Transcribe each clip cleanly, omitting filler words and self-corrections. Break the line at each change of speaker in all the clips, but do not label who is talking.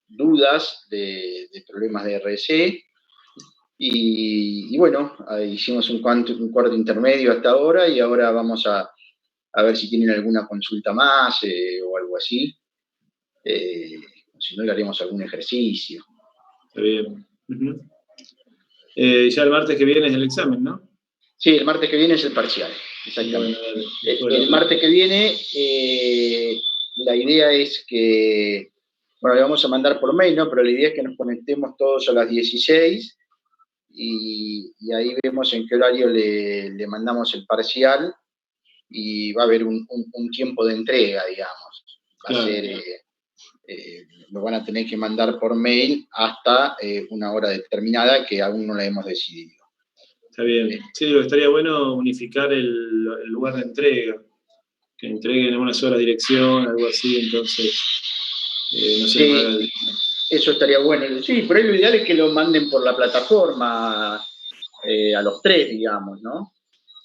dudas de problemas de RC. Y bueno, hicimos un cuarto intermedio hasta ahora y ahora vamos a ver si tienen alguna consulta más o algo así. O si no, le haremos algún ejercicio.
Está bien. Ya el martes que viene es el examen, ¿no?
Sí, el martes que viene es el parcial, exactamente. Bueno, el martes que viene, la idea es que, bueno, le vamos a mandar por mail, ¿no? Pero la idea es que nos conectemos todos a las 16 y ahí vemos en qué horario le mandamos el parcial y va a haber un tiempo de entrega, digamos. Va a ser, lo van a tener que mandar por mail hasta una hora determinada que aún no la hemos decidido.
Está bien. Sí, lo que estaría bueno unificar el lugar de entrega. Que entreguen en una sola dirección, algo así, entonces no sé.
Sí, eso estaría bueno. Sí, por ahí lo ideal es que lo manden por la plataforma a los tres, digamos, ¿no?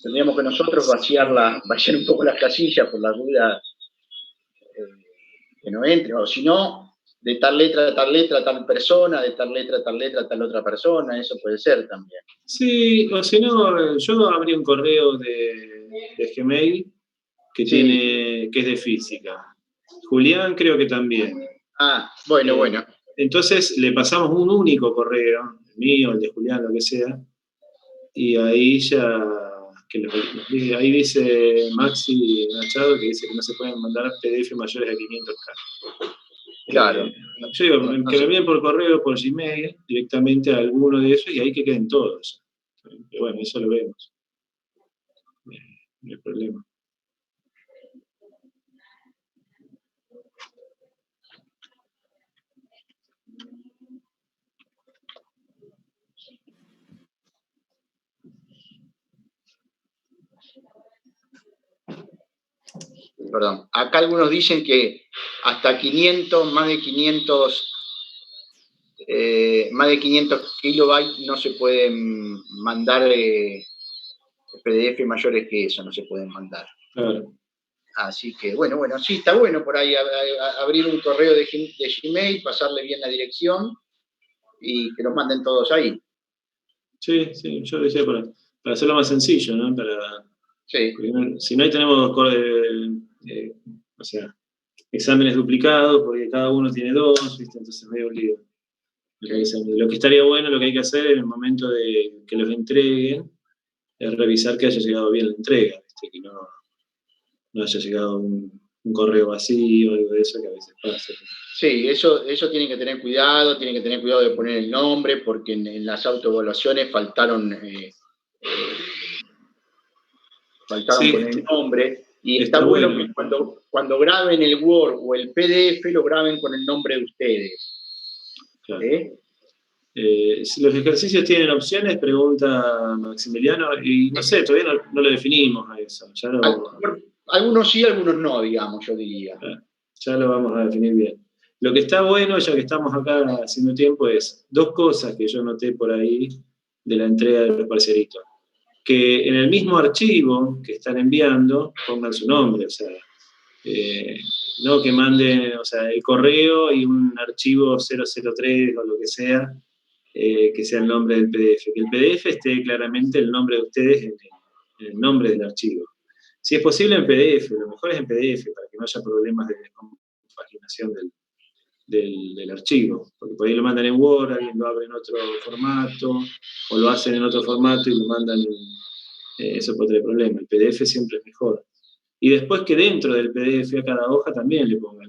Tendríamos que nosotros vaciar un poco las casillas por la duda que no entre, o si no, de tal letra a tal persona, de tal letra a tal otra persona, eso puede ser también.
Sí, o si no, yo abrí un correo de Gmail que es de física. Julián creo que también.
Ah, bueno.
Entonces le pasamos un único correo, el mío, el de Julián, lo que sea, y ahí ya, ahí dice Maxi Machado que dice que no se pueden mandar PDF mayores a 500K.
Claro.
Yo digo, que me envíen por correo, por Gmail, directamente a alguno de esos y ahí que queden todos. Pero bueno, eso lo vemos. No hay problema.
Perdón, acá algunos dicen que hasta 500, más de 500 kilobytes no se pueden mandar PDF mayores que eso, no se pueden mandar.
Claro.
Así que, bueno, sí, está bueno por ahí abrir un correo de Gmail, pasarle bien la dirección y que nos manden todos ahí.
Sí, yo decía para hacerlo más sencillo, ¿no?
Sí.
Si no, ahí tenemos o sea, exámenes duplicados, porque cada uno tiene dos, ¿viste? Entonces es medio lío. Lo que estaría bueno, lo que hay que hacer en el momento de que los entreguen, es revisar que haya llegado bien la entrega, ¿viste? Que no haya llegado un correo vacío, algo de eso que a veces pasa.
Sí, eso tienen que tener cuidado de poner el nombre, porque en las autoevaluaciones faltaron poner el nombre. Y está bueno que cuando graben el Word o el PDF lo graben con el nombre de ustedes.
Claro. Si los ejercicios tienen opciones, pregunta Maximiliano, y no sé, todavía no lo definimos a eso.
Algunos sí, algunos no, digamos, yo diría.
Ya lo vamos a definir bien. Lo que está bueno, ya que estamos acá haciendo tiempo, es dos cosas que yo noté por ahí de la entrega de los parcialitos. Que en el mismo archivo que están enviando pongan su nombre, o sea, no que manden, o sea, el correo y un archivo 003 o lo que sea el nombre del PDF. Que el PDF esté claramente el nombre de ustedes en el nombre del archivo. Si es posible en PDF, lo mejor es en PDF, para que no haya problemas de compaginación del archivo, porque por ahí lo mandan en Word, alguien lo abre en otro formato, o lo hacen en otro formato y lo mandan eso puede tener problemas. El PDF siempre es mejor. Y después que dentro del PDF a cada hoja también le pongan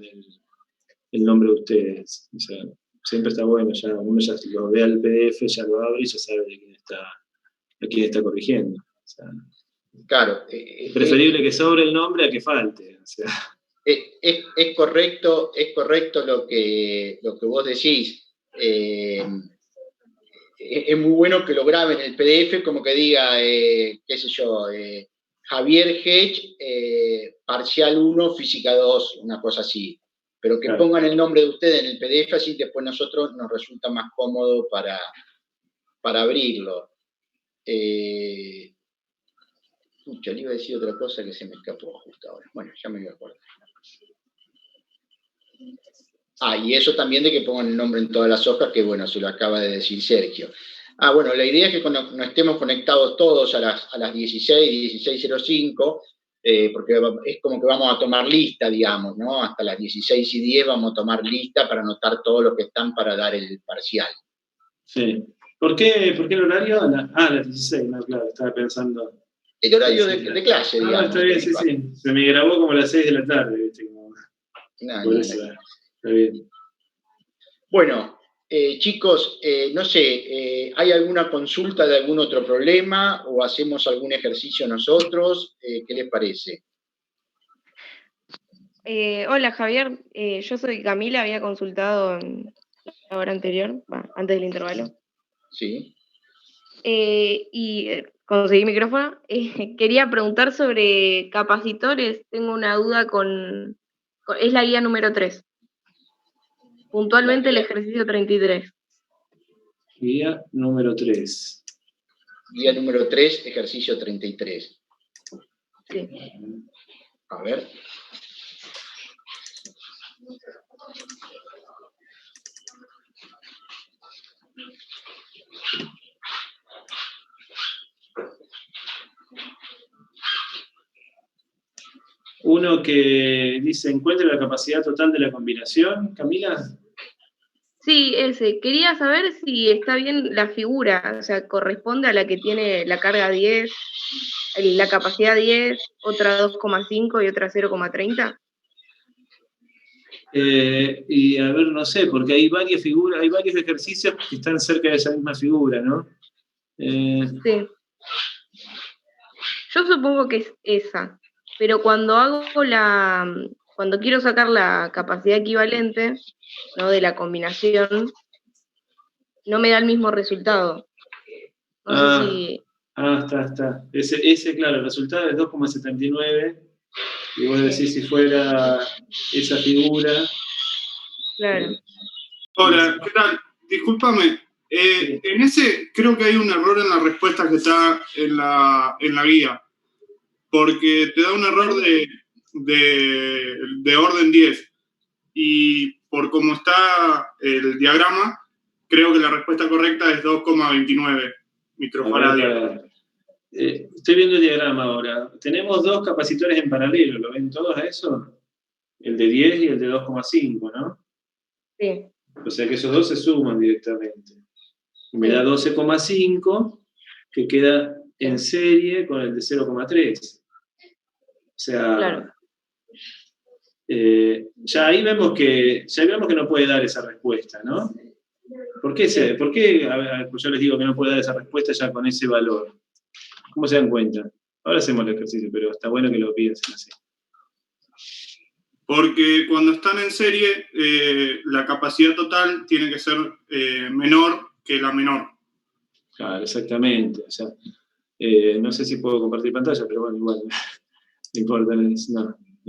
el nombre de ustedes. O sea, siempre está bueno, ya uno ya lo ve al PDF, ya lo abre y ya sabe de quién está corrigiendo. O sea,
claro.
Preferible que sobre el nombre a que falte. O sea.
Es correcto lo que vos decís. Es muy bueno que lo graben en el PDF, como que diga, qué sé yo, Javier Hedge, parcial 1, física 2, una cosa así. Pero que pongan el nombre de ustedes en el PDF, así después nosotros nos resulta más cómodo para abrirlo. Le iba a decir otra cosa que se me escapó justo ahora. Bueno, ya me voy a acordar. Y eso también de que pongan el nombre en todas las hojas, que bueno, se lo acaba de decir Sergio. Bueno, la idea es que cuando nos estemos conectados todos a las 16:05, porque es como que vamos a tomar lista, digamos, ¿no? Hasta las 16:10 vamos a tomar lista para anotar todos los que están para dar el parcial.
Sí. ¿Por qué el horario? Las 16, no, claro, estaba pensando.
El horario de clase, digamos.
Está bien, sí. Se me grabó como a las 6 de la tarde, ¿viste? Por eso, está bien.
Bueno, chicos, no sé, ¿hay alguna consulta de algún otro problema o hacemos algún ejercicio nosotros? ¿Qué les parece?
Hola Javier, yo soy Camila, había consultado en la hora anterior, antes del intervalo.
Sí.
Y conseguí micrófono. Quería preguntar sobre capacitores. Tengo una duda es la guía número 3. Puntualmente el ejercicio 33.
Guía número 3.
Guía número 3, ejercicio 33.
Sí.
A ver.
Uno que dice, encuentre la capacidad total de la combinación, Camila.
Sí, ese. Quería saber si está bien la figura, o sea, corresponde a la que tiene la carga 10, la capacidad 10, otra 2,5 y otra 0,30.
Y a ver, no sé, porque hay varias figuras, hay varios ejercicios que están cerca de esa misma figura, ¿no?
Sí. Yo supongo que es esa, pero cuando quiero sacar la capacidad equivalente, ¿no? De la combinación, no me da el mismo resultado. No sé si...
Está. Ese, claro, el resultado es 2,79, y vos decís si fuera esa figura.
Claro.
Hola, ¿qué tal? Discúlpame.
Sí.
En ese creo que hay un error en la respuesta que está en la guía, porque te da un error de orden 10, y por cómo está el diagrama, creo que la respuesta correcta es 2,29 microfarads.
Estoy viendo el diagrama ahora. Tenemos dos capacitores en paralelo, ¿lo ven todos a eso? El de 10 y el de 2,5, ¿no?
Sí.
O sea que esos dos se suman directamente. Me da 12,5, que queda en serie con el de 0,3. O sea,
claro.
ya ahí vemos que no puede dar esa respuesta, ¿no? ¿Por qué? A ver, pues yo les digo que no puede dar esa respuesta ya con ese valor. ¿Cómo se dan cuenta? Ahora hacemos el ejercicio, pero está bueno que lo piensen así.
Porque cuando están en serie, la capacidad total tiene que ser menor que la menor.
Claro, exactamente. O sea, no sé si puedo compartir pantalla, pero bueno, igual. No importa, no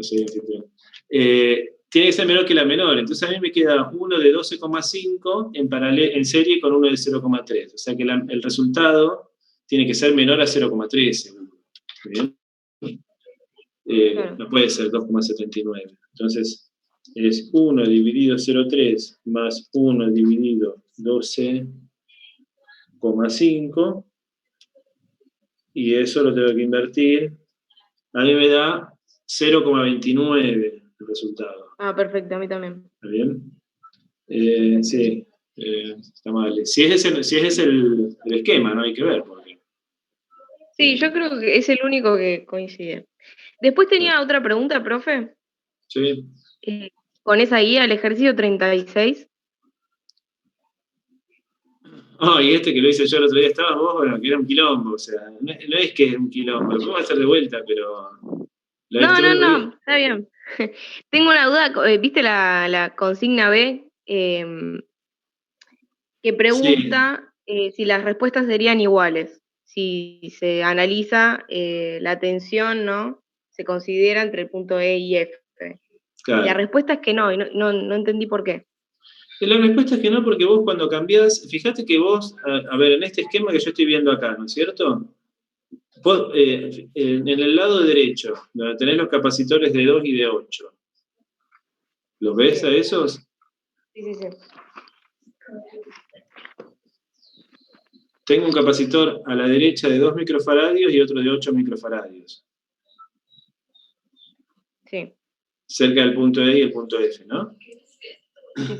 soy anfitrión. Tiene que ser menor que la menor. Entonces a mí me queda uno de 12,5 en serie con uno de 0,3. O sea que el resultado tiene que ser menor a 0,3, seguro. ¿Bien? No puede ser 2,79. Entonces es 1 dividido 0,3 más 1 dividido 12,5, y eso lo tengo que invertir. A mí me da 0,29 el resultado.
Perfecto, a mí también.
¿Está bien? Sí, está mal. Si es ese el esquema, no hay que ver. Porque...
Sí, yo creo que es el único que coincide. Después tenía otra pregunta, profe.
Sí.
Con esa guía, el ejercicio 36.
Y este que lo hice yo el otro día, ¿estabas vos? Bueno, que era un quilombo, o sea, no es que es un quilombo, lo podemos hacer de vuelta, pero...
No, está bien. Tengo una duda, ¿viste la consigna B? Que pregunta si las respuestas serían iguales, si se analiza la tensión, ¿no? Se considera entre el punto E y F.
Claro.
Y la respuesta es que no, y no entendí por qué.
La respuesta es que no, porque vos cuando cambiás, fíjate que vos, a ver, en este esquema que yo estoy viendo acá, ¿no es cierto? Vos, en el lado derecho, donde tenés los capacitores de 2 y de 8, ¿los ves a esos?
Sí.
Tengo un capacitor a la derecha de 2 microfaradios y otro de 8 microfaradios.
Sí.
Cerca del punto E y el punto F, ¿no?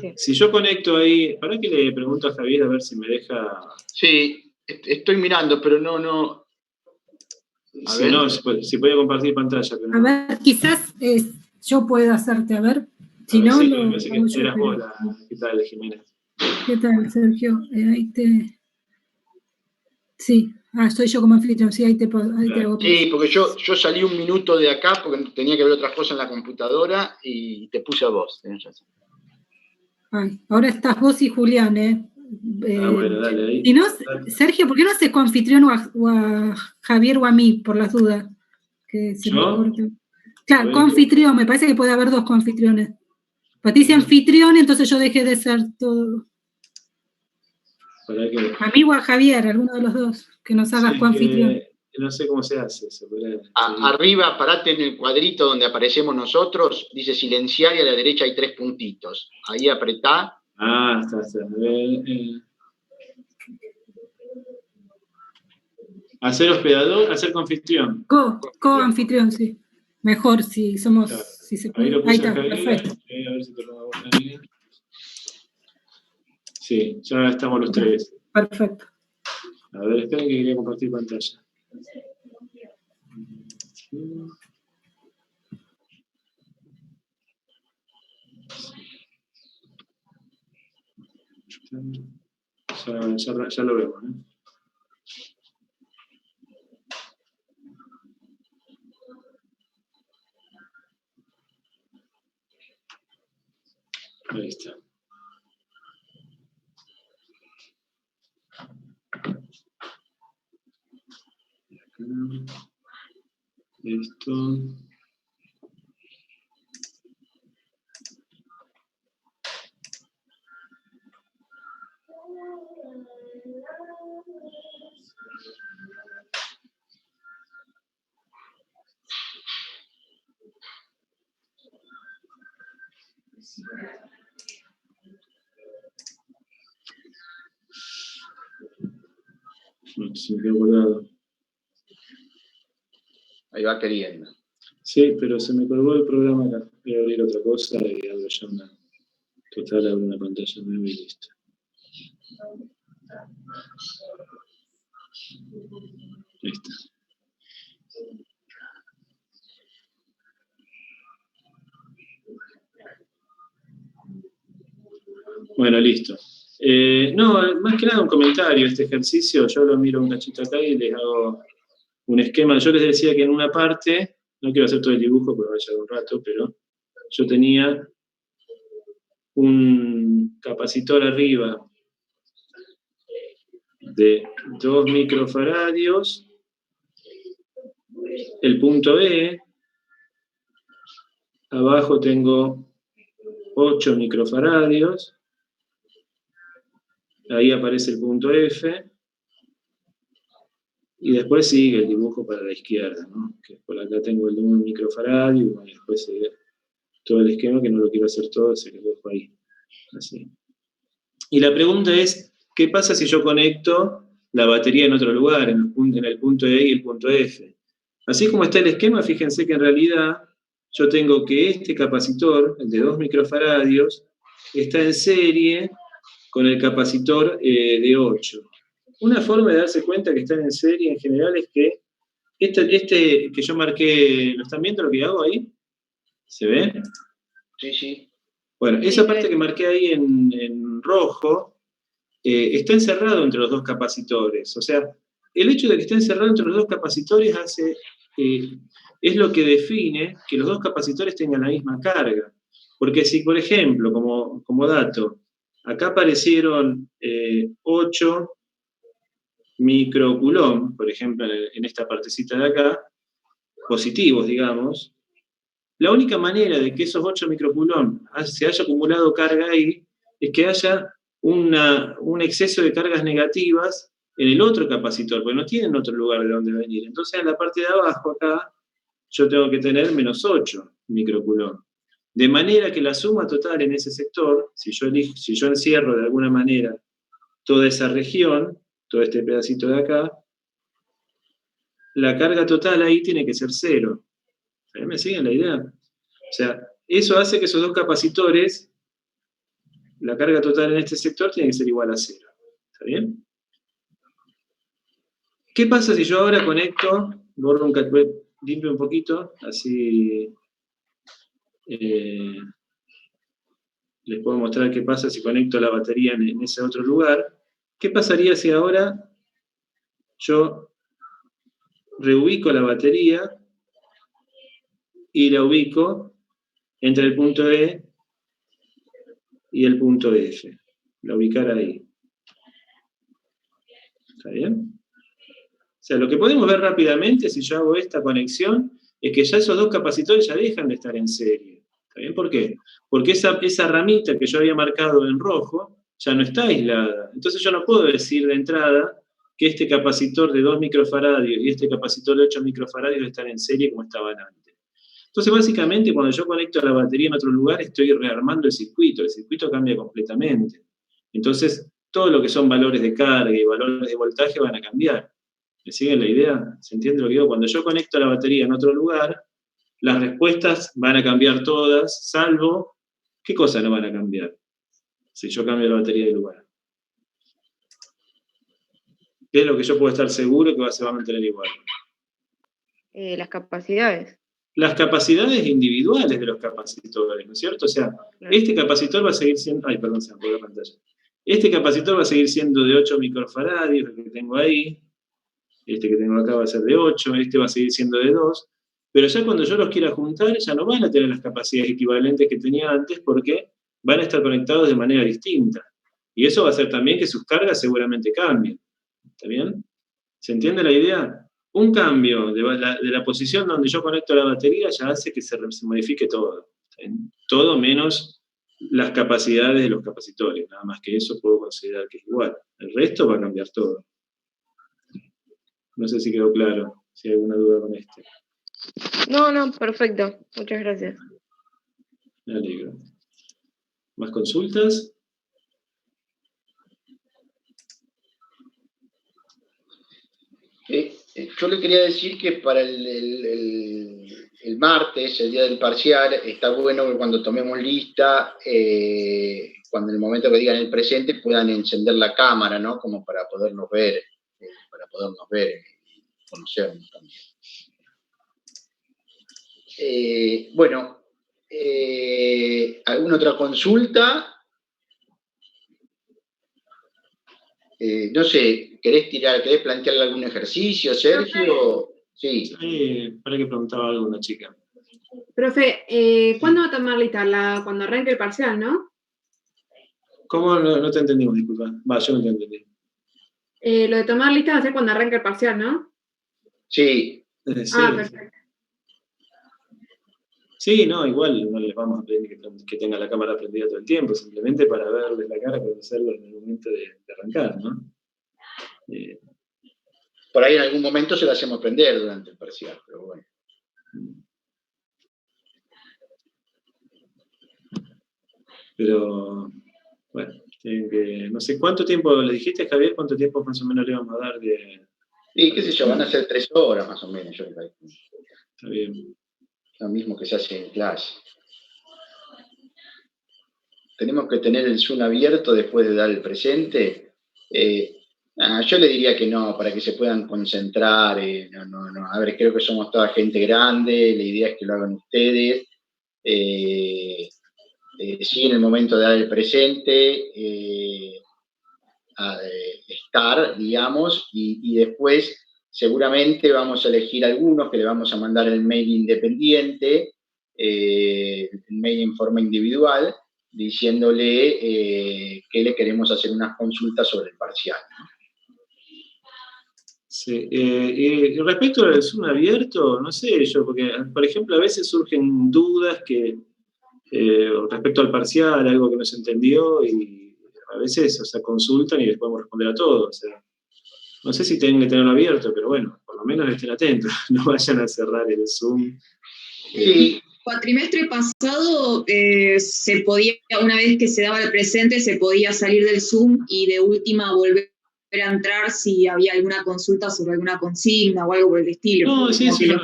Sí.
Si yo conecto ahí, ¿para qué le pregunto a Javier a ver si me deja?
Sí, estoy mirando, pero no. A ver.
No, si puede compartir pantalla. Pero
a ver, quizás yo puedo hacerte, a ver. Si
ver,
no,
sí,
lo
me parece que
hago yo.
eras vos ¿qué tal, Jimena?
¿Qué tal, Sergio? Ahí te... Sí, soy yo como anfitrión, sí, ahí te hago.
Sí, porque yo salí un minuto de acá porque tenía que ver otras cosas en la computadora y te puse a vos.
Ay, ahora estás vos y Julián,
Bueno, dale ahí.
Si no, Sergio, ¿por qué no haces coanfitrión o a Javier o a mí, por las dudas? Que se
¿Yo?
me corte. Claro, coanfitrión, me parece que puede haber 2 coanfitriones. Patricia anfitrión, entonces yo dejé de ser todo. A mí o a Javier, alguno de los dos, que nos hagas coanfitrión.
No sé cómo se hace eso.
Arriba, parate en el cuadrito donde aparecemos nosotros, dice silenciar y a la derecha hay 3 puntitos. Ahí apretá.
Está. Hacer hospedador, hacer coanfitrión.
Co-anfitrión, sí. Mejor si somos. Claro. Si se puede.
Ahí lo puse
ahí está,
Javier,
perfecto.
A ver si te lo vamos a ver. Sí, ya estamos los 3.
Perfecto.
A ver, esperen que quería compartir pantalla. Ya lo vemos, ¿eh? Ahí está. Esto. No, se me quedó colgado.
Ahí va queriendo.
Sí, pero se me colgó el programa acá. Voy a abrir otra cosa y abro ya abro una pantalla nueva y listo. Ahí está. Bueno, listo. No, más que nada un comentario. Este ejercicio yo lo miro un cachito acá y les hago un esquema. Yo les decía que en una parte, no quiero hacer todo el dibujo porque va a llevar un rato, pero yo tenía un capacitor arriba de 2 microfaradios, el punto E, abajo tengo 8 microfaradios, ahí aparece el punto F, y después sigue el dibujo para la izquierda, ¿no? Que por acá tengo el de 1 microfaradio, y después sigue todo el esquema, que no lo quiero hacer todo, se lo dejo ahí, así. Y la pregunta es, ¿qué pasa si yo conecto la batería en otro lugar, en el punto E y el punto F? Así como está el esquema, fíjense que en realidad yo tengo que este capacitor, el de 2 microfaradios, está en serie con el capacitor de 8. Una forma de darse cuenta que están en serie en general es que este que yo marqué, ¿lo están viendo lo que hago ahí? ¿Se ve?
Sí.
Bueno, esa parte que marqué ahí en rojo está encerrado entre los 2 capacitores. O sea, el hecho de que esté encerrado entre los 2 capacitores es lo que define que los 2 capacitores tengan la misma carga. Porque si, por ejemplo, como dato, acá aparecieron 8 microcoulomb, por ejemplo, en esta partecita de acá, positivos, digamos, la única manera de que esos 8 microcoulomb se haya acumulado carga ahí es que haya un exceso de cargas negativas en el otro capacitor, porque no tienen otro lugar de donde venir. Entonces, en la parte de abajo acá, yo tengo que tener menos 8 microcoulomb. De manera que la suma total en ese sector, si yo encierro de alguna manera toda esa región, todo este pedacito de acá, la carga total ahí tiene que ser 0. ¿Me siguen la idea? O sea, eso hace que esos dos capacitores, la carga total en este sector tiene que ser igual a 0. ¿Está bien? ¿Qué pasa si yo ahora conecto, limpio un poquito, así les puedo mostrar qué pasa si conecto la batería en ese otro lugar? ¿Qué pasaría si ahora yo reubico la batería y la ubico entre el punto E y el punto F? La ubicara ahí. ¿Está bien? O sea, lo que podemos ver rápidamente, si yo hago esta conexión, es que ya esos dos capacitores ya dejan de estar en serie. ¿Está bien? ¿Por qué? Porque esa ramita que yo había marcado en rojo ya no está aislada. Entonces yo no puedo decir de entrada que este capacitor de 2 microfaradios y este capacitor de 8 microfaradios están en serie como estaban antes. Entonces, básicamente, cuando yo conecto la batería en otro lugar, estoy rearmando el circuito cambia completamente. Entonces, todo lo que son valores de carga y valores de voltaje van a cambiar. ¿Me siguen la idea? ¿Se entiende lo que digo? Cuando yo conecto la batería en otro lugar, las respuestas van a cambiar todas, salvo, ¿qué cosas no van a cambiar? Si yo cambio la batería de lugar. ¿Qué es lo que yo puedo estar seguro que se va a mantener igual?
Las capacidades.
Las capacidades individuales de los capacitores, ¿no es cierto? O sea, este capacitor va a seguir siendo... Ay, perdón, se me apagó la pantalla. Este capacitor va a seguir siendo de 8 microfaradios, el que tengo ahí. Este que tengo acá va a ser de 8, este va a seguir siendo de 2. Pero ya cuando yo los quiera juntar, ya no van a tener las capacidades equivalentes que tenía antes, porque van a estar conectados de manera distinta. Y eso va a hacer también que sus cargas seguramente cambien. ¿Está bien? ¿Se entiende la idea? Un cambio de la posición donde yo conecto la batería ya hace que se modifique todo. Todo menos las capacidades de los capacitores. Nada más que eso puedo considerar que es igual. El resto va a cambiar todo. No sé si quedó claro, si hay alguna duda con este.
No, perfecto. Muchas gracias.
Me alegro. ¿Más consultas?
Yo le quería decir que para el martes, el día del parcial, está bueno que cuando tomemos lista, cuando en el momento que digan el presente, puedan encender la cámara, ¿no? Como para podernos ver y conocernos también. ¿Alguna otra consulta? No sé, ¿querés plantearle algún ejercicio, Sergio? Sí.
Para que preguntaba algo una chica.
Profe, ¿cuándo va a tomar lista? Cuando arranque el parcial, ¿no?
¿Cómo? No te entendimos, disculpa. Yo no te entendí.
Lo de tomar lista va a ser cuando arranque el parcial, ¿no?
Sí.
Sí.
Perfecto.
Sí, no, igual no les vamos a pedir que tenga la cámara prendida todo el tiempo, simplemente para verles la cara, conocerlo en el momento de arrancar, ¿no?
Por ahí en algún momento se la hacemos prender durante el parcial, pero bueno.
Pero, bueno, no sé, ¿cuánto tiempo le dijiste, Javier? ¿Cuánto tiempo más o menos le vamos a dar de...?
Sí, qué sé yo, van a ser 3 horas más o menos.
Está bien.
Lo mismo que se hace en clase. Tenemos que tener el Zoom abierto después de dar el presente. Yo le diría que no, para que se puedan concentrar. No. A ver, creo que somos toda gente grande, la idea es que lo hagan ustedes. Sí, en el momento de dar el presente, estar, digamos, y después seguramente vamos a elegir algunos que le vamos a mandar el mail independiente, el mail en forma individual, diciéndole que le queremos hacer unas consultas sobre el parcial, ¿no?
Sí. Y respecto al Zoom abierto, no sé yo, porque, por ejemplo, a veces surgen dudas que respecto al parcial, algo que no se entendió, y a veces, consultan y les podemos responder a todo. O sea, no sé si tienen que tenerlo abierto, pero bueno, por lo menos estén atentos, no vayan a cerrar el Zoom.
Sí,
cuatrimestre pasado se podía, una vez que se daba el presente, se podía salir del Zoom y de última volver a entrar si había alguna consulta sobre alguna consigna o algo por el estilo.
No, sí, yo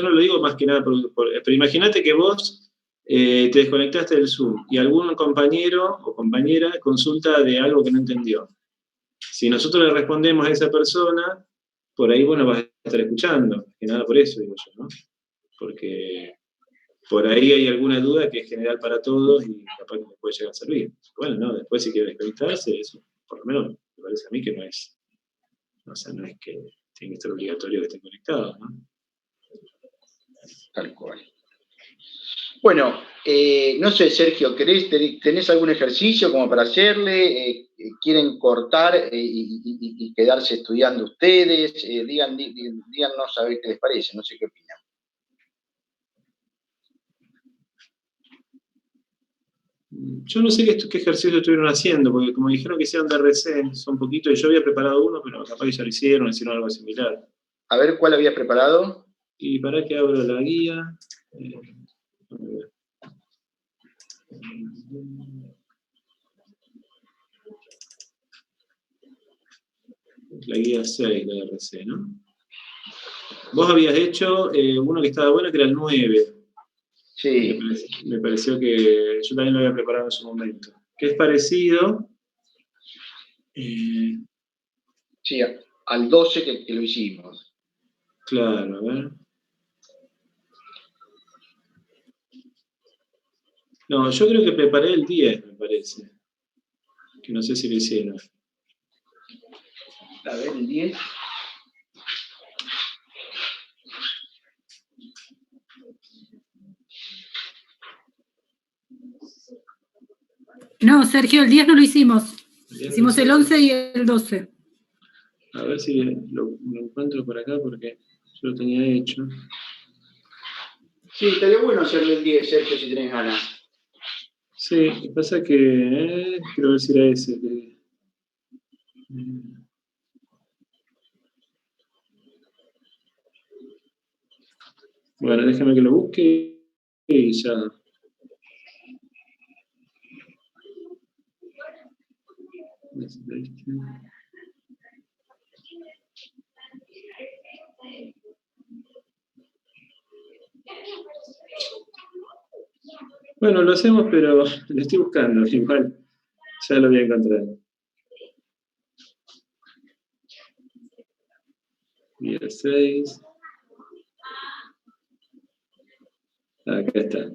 no lo digo más que nada, pero imagínate que vos te desconectaste del Zoom y algún compañero o compañera consulta de algo que no entendió. Si nosotros le respondemos a esa persona, por ahí vos no vas a estar escuchando, más que nada por eso digo yo, ¿no? Porque por ahí hay alguna duda que es general para todos y capaz que nos puede llegar a servir. Bueno, no, después si quiere desconectarse, eso por lo menos me parece a mí que no es, o sea, no es que tiene que estar obligatorio que estén conectados, ¿no?
Tal cual. Bueno, no sé, Sergio, ¿tenés algún ejercicio como para hacerle? ¿Quieren cortar y quedarse estudiando ustedes? Díganos a ver qué les parece, no sé qué opinan.
Yo no sé qué ejercicio estuvieron haciendo, porque como dijeron que hicieron de RC, son poquitos, y yo había preparado uno, pero capaz que ya lo hicieron algo similar.
A ver, ¿cuál habías preparado?
Y para que abro la guía. La guía 6 de RC, ¿no? Vos habías hecho uno que estaba bueno, que era el 9.
Sí.
Me pareció que yo también lo había preparado en su momento. Que es parecido.
Sí, al 12 que lo hicimos.
Claro, a ver. No, yo creo que preparé el 10, me parece. Que no sé si lo hicieron.
A ver, el 10.
No, Sergio, el 10 no lo hicimos. Hicimos el 11 y el 12.
A ver si lo encuentro por acá porque yo lo tenía hecho.
Sí, estaría bueno hacerle el 10, Sergio, si tenés ganas.
Sí, lo que pasa es que quiero ver si era ese. Bueno, déjame que lo busque y ya. Bueno, lo hacemos, pero lo estoy buscando, igual ya lo voy a encontrar. Día 6. Acá está.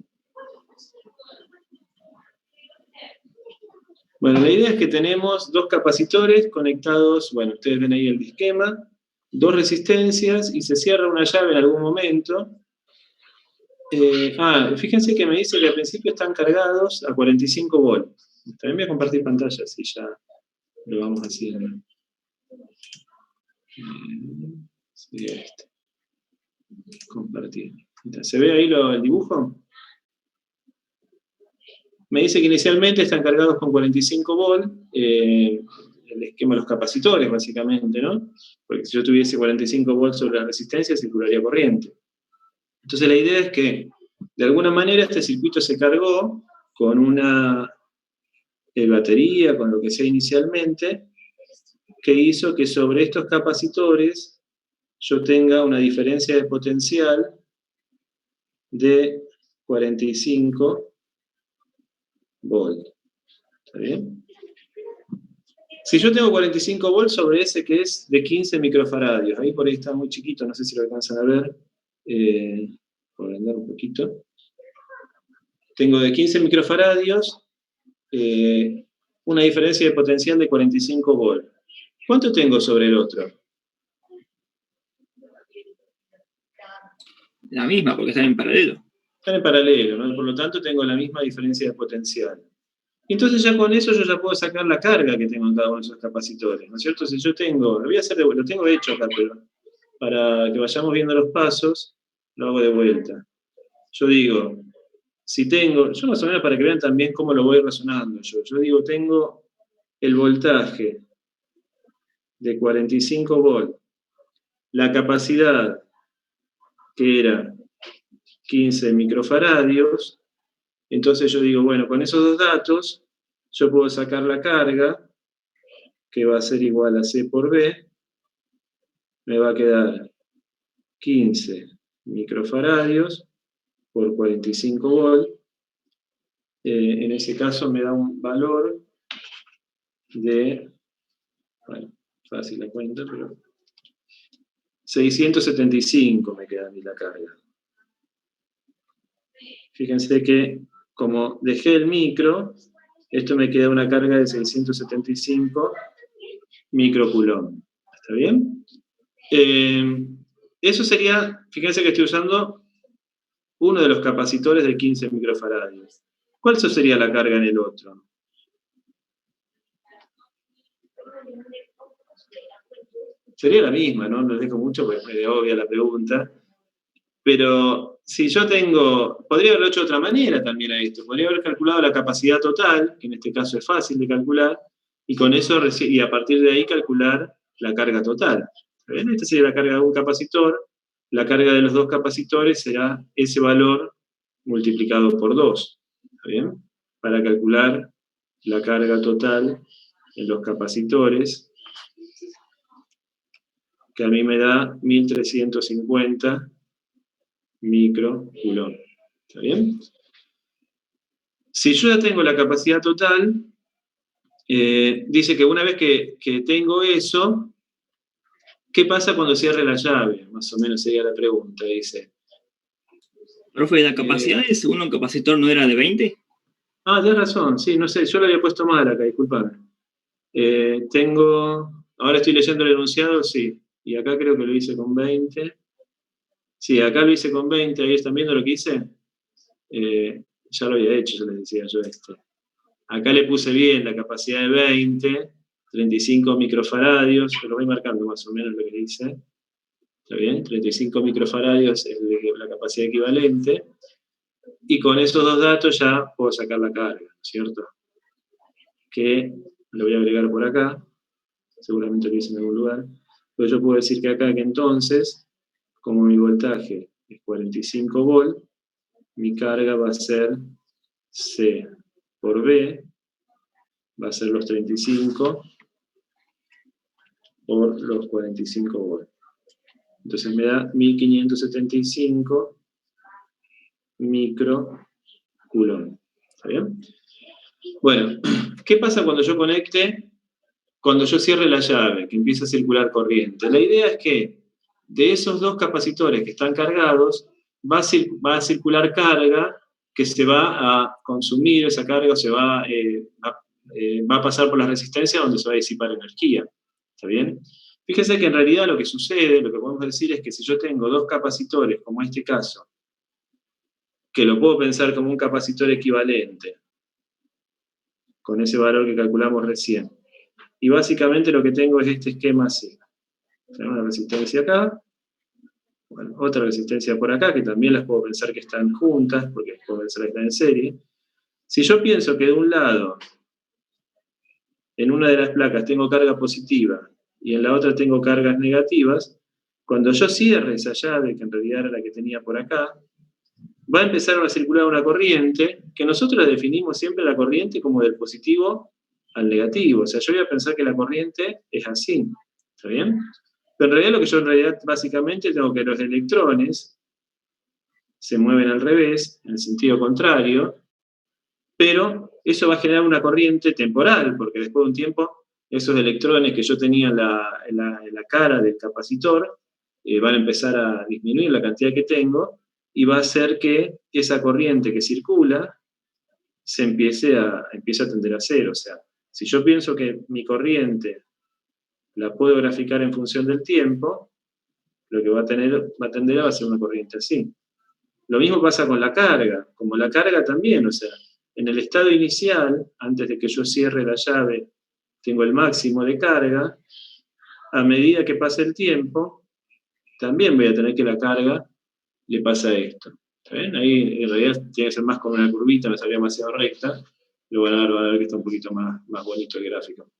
Bueno, la idea es que tenemos dos capacitores conectados, bueno, ustedes ven ahí el esquema, dos resistencias y se cierra una llave en algún momento. Fíjense que me dice que al principio están cargados a 45 volts. También voy a compartir pantalla, así ya lo vamos haciendo. Sería este. Compartir. ¿Se ve ahí el dibujo? Me dice que inicialmente están cargados con 45 volts, el esquema de los capacitores, básicamente, ¿no? Porque si yo tuviese 45 volts sobre la resistencia, circularía corriente. Entonces la idea es que, de alguna manera, este circuito se cargó con una batería, con lo que sea inicialmente, que hizo que sobre estos capacitores yo tenga una diferencia de potencial de 45 volts. ¿Está bien? Si yo tengo 45 volts sobre ese que es de 15 microfaradios, ahí por ahí está muy chiquito, no sé si lo alcanzan a ver, por andar un poquito. Tengo de 15 microfaradios una diferencia de potencial de 45 volts. ¿Cuánto tengo sobre el otro?
La misma, porque están en paralelo.
Están en paralelo, ¿no? Por lo tanto tengo la misma diferencia de potencial. Entonces ya con eso yo ya puedo sacar la carga que tengo en cada uno de esos capacitores, ¿no es cierto? Si yo tengo, lo tengo hecho acá, pero para que vayamos viendo los pasos, lo hago de vuelta. Yo digo, si tengo, yo más o menos para que vean también cómo lo voy razonando yo digo, tengo el voltaje de 45 volts, la capacidad que era 15 microfaradios. Entonces yo digo, bueno, con esos dos datos, yo puedo sacar la carga, que va a ser igual a C por B, me va a quedar 15 microfaradios por 45 volt. En ese caso me da un valor de, bueno, fácil la cuenta, pero 675 me queda a mí la carga. Fíjense que como dejé el micro, esto me queda una carga de 675 microcoulomb. ¿Está bien? Eso sería, fíjense que estoy usando uno de los capacitores de 15 microfaradios. ¿Cuál sería la carga en el otro? Sería la misma, ¿no? No les dejo mucho porque es medio obvia la pregunta. Pero si yo tengo, podría haberlo hecho de otra manera también a esto. Podría haber calculado la capacidad total, que en este caso es fácil de calcular, y con eso, y a partir de ahí calcular la carga total. ¿Ven? Esta sería la carga de un capacitor. La carga de los dos capacitores será ese valor multiplicado por 2. ¿Está bien? Para calcular la carga total en los capacitores, que a mí me da 1350 microcoulomb. ¿Está bien? Si yo ya tengo la capacidad total, dice que una vez que tengo eso, ¿qué pasa cuando cierre la llave? Más o menos sería la pregunta, dice.
Profe, ¿la capacidad de según un capacitor no era de 20?
Ah, tienes razón, sí, no sé, yo lo había puesto mal acá, disculpame. Ahora estoy leyendo el enunciado, sí, y acá creo que lo hice con 20. Sí, acá lo hice con 20, ahí están viendo lo que hice. Ya lo había hecho, yo les decía yo esto. Acá le puse bien la capacidad de 20, 35 microfaradios, lo voy marcando más o menos lo que hice. ¿Está bien? 35 microfaradios es la capacidad equivalente. Y con esos dos datos ya puedo sacar la carga, ¿no es cierto? Que lo voy a agregar por acá. Seguramente lo hice en algún lugar. Pero yo puedo decir que acá, que entonces, como mi voltaje es 45 volt, mi carga va a ser C por B, va a ser los 35 por los 45 volt. Entonces me da 1575 microcoulomb. ¿Está bien? Bueno, ¿qué pasa cuando yo conecte, cuando yo cierre la llave, que empieza a circular corriente? La idea es que de esos dos capacitores que están cargados, va a circular carga que se va a consumir, esa carga va a pasar por la resistencia donde se va a disipar energía. ¿Está bien? Fíjense que en realidad lo que sucede, lo que podemos decir es que si yo tengo dos capacitores, como este caso, que lo puedo pensar como un capacitor equivalente, con ese valor que calculamos recién, y básicamente lo que tengo es este esquema así. Tengo una resistencia acá, bueno, otra resistencia por acá, que también las puedo pensar que están juntas, porque puedo pensar que están en serie. Si yo pienso que de un lado, en una de las placas tengo carga positiva, y en la otra tengo cargas negativas, cuando yo cierre esa llave, que en realidad era la que tenía por acá, va a empezar a circular una corriente, que nosotros la definimos siempre la corriente como del positivo al negativo. O sea, yo voy a pensar que la corriente es así. ¿Está bien? Pero en realidad lo que yo en realidad básicamente tengo que los electrones se mueven al revés, en el sentido contrario, pero eso va a generar una corriente temporal, porque después de un tiempo esos electrones que yo tenía en la cara del capacitor van a empezar a disminuir la cantidad que tengo, y va a hacer que esa corriente que circula se empiece a tender a cero. O sea, si yo pienso que mi corriente la puedo graficar en función del tiempo, lo que va a tender a ser una corriente así. Lo mismo pasa con la carga, como la carga también, o sea, en el estado inicial, antes de que yo cierre la llave, tengo el máximo de carga. A medida que pase el tiempo, también voy a tener que la carga le pasa esto. ¿Está bien? Ahí en realidad tiene que ser más como una curvita, me salió demasiado recta. Lo van a ver que está un poquito más bonito el gráfico.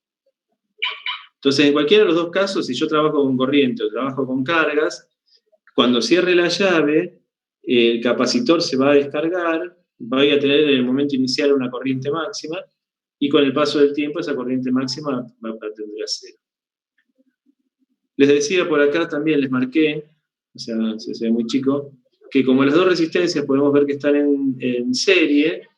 Entonces, en cualquiera de los dos casos, si yo trabajo con corriente o trabajo con cargas, cuando cierre la llave, el capacitor se va a descargar, va a tener en el momento inicial una corriente máxima, y con el paso del tiempo esa corriente máxima va a tender a cero. Les decía por acá también, les marqué, o sea, se ve muy chico, que como las dos resistencias podemos ver que están en serie,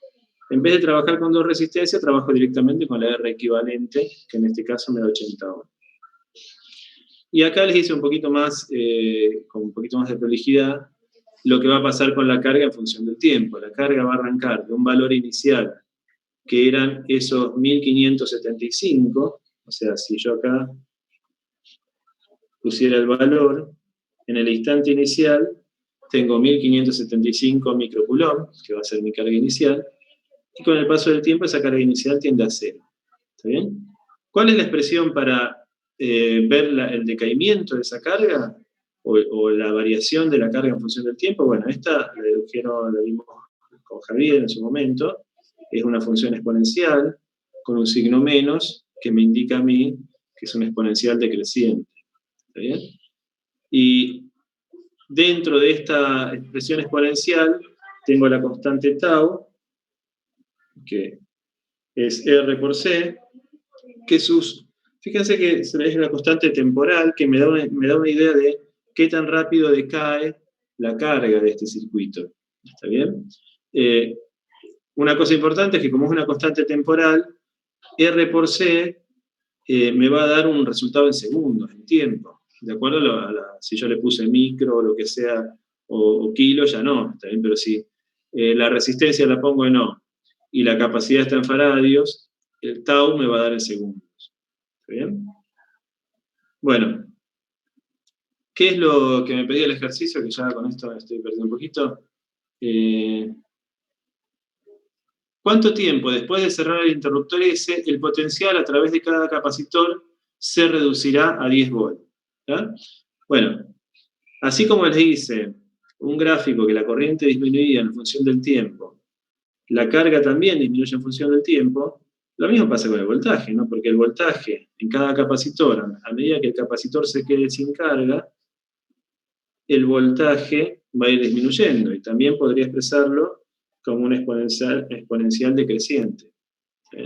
en vez de trabajar con dos resistencias, trabajo directamente con la R equivalente, que en este caso me da 80 ohms. Y acá les hice un poquito más, con un poquito más de prolijidad, lo que va a pasar con la carga en función del tiempo. La carga va a arrancar de un valor inicial, que eran esos 1575, o sea, si yo acá pusiera el valor, en el instante inicial tengo 1575 microcoulomb, que va a ser mi carga inicial, y con el paso del tiempo esa carga inicial tiende a cero. ¿Está bien? ¿Cuál es la expresión para ver el decaimiento de esa carga o la variación de la carga en función del tiempo? Bueno, esta la vimos con Javier en su momento, es una función exponencial con un signo menos que me indica a mí que es una exponencial decreciente. ¿Está bien? Y dentro de esta expresión exponencial tengo la constante tau, que es R por C, que fíjense que es la constante temporal que me da una idea de qué tan rápido decae la carga de este circuito. ¿Está bien? Una cosa importante es que como es una constante temporal, R por C me va a dar un resultado en segundos, en tiempo. ¿De acuerdo? Si yo le puse micro o lo que sea, o kilo, ya no, ¿está bien? Pero si la resistencia la pongo en ohm y la capacidad está en faradios, el tau me va a dar en segundos. ¿Está bien? Bueno, ¿qué es lo que me pedía el ejercicio? Que ya con esto me estoy perdiendo un poquito. ¿Cuánto tiempo después de cerrar el interruptor S, el potencial a través de cada capacitor se reducirá a 10 volts? ¿Ah? Bueno, así como les hice un gráfico que la corriente disminuía en función del tiempo, la carga también disminuye en función del tiempo, lo mismo pasa con el voltaje, ¿no? Porque el voltaje en cada capacitor, a medida que el capacitor se quede sin carga, el voltaje va a ir disminuyendo, y también podría expresarlo como una exponencial decreciente. ¿Sí?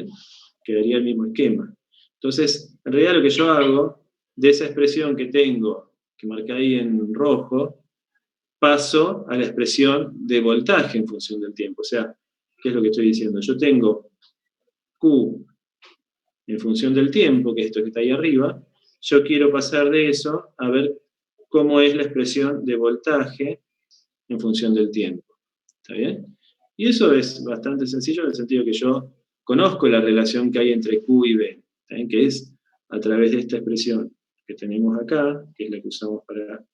Quedaría el mismo esquema. Entonces, en realidad lo que yo hago, de esa expresión que tengo, que marqué ahí en rojo, paso a la expresión de voltaje en función del tiempo. O sea, ¿qué es lo que estoy diciendo? Yo tengo Q en función del tiempo, que es esto que está ahí arriba. Yo quiero pasar de eso a ver cómo es la expresión de voltaje en función del tiempo. ¿Está bien? Y eso es bastante sencillo en el sentido que yo conozco la relación que hay entre Q y B, ¿está bien? Que es a través de esta expresión que tenemos acá, que es la que usamos para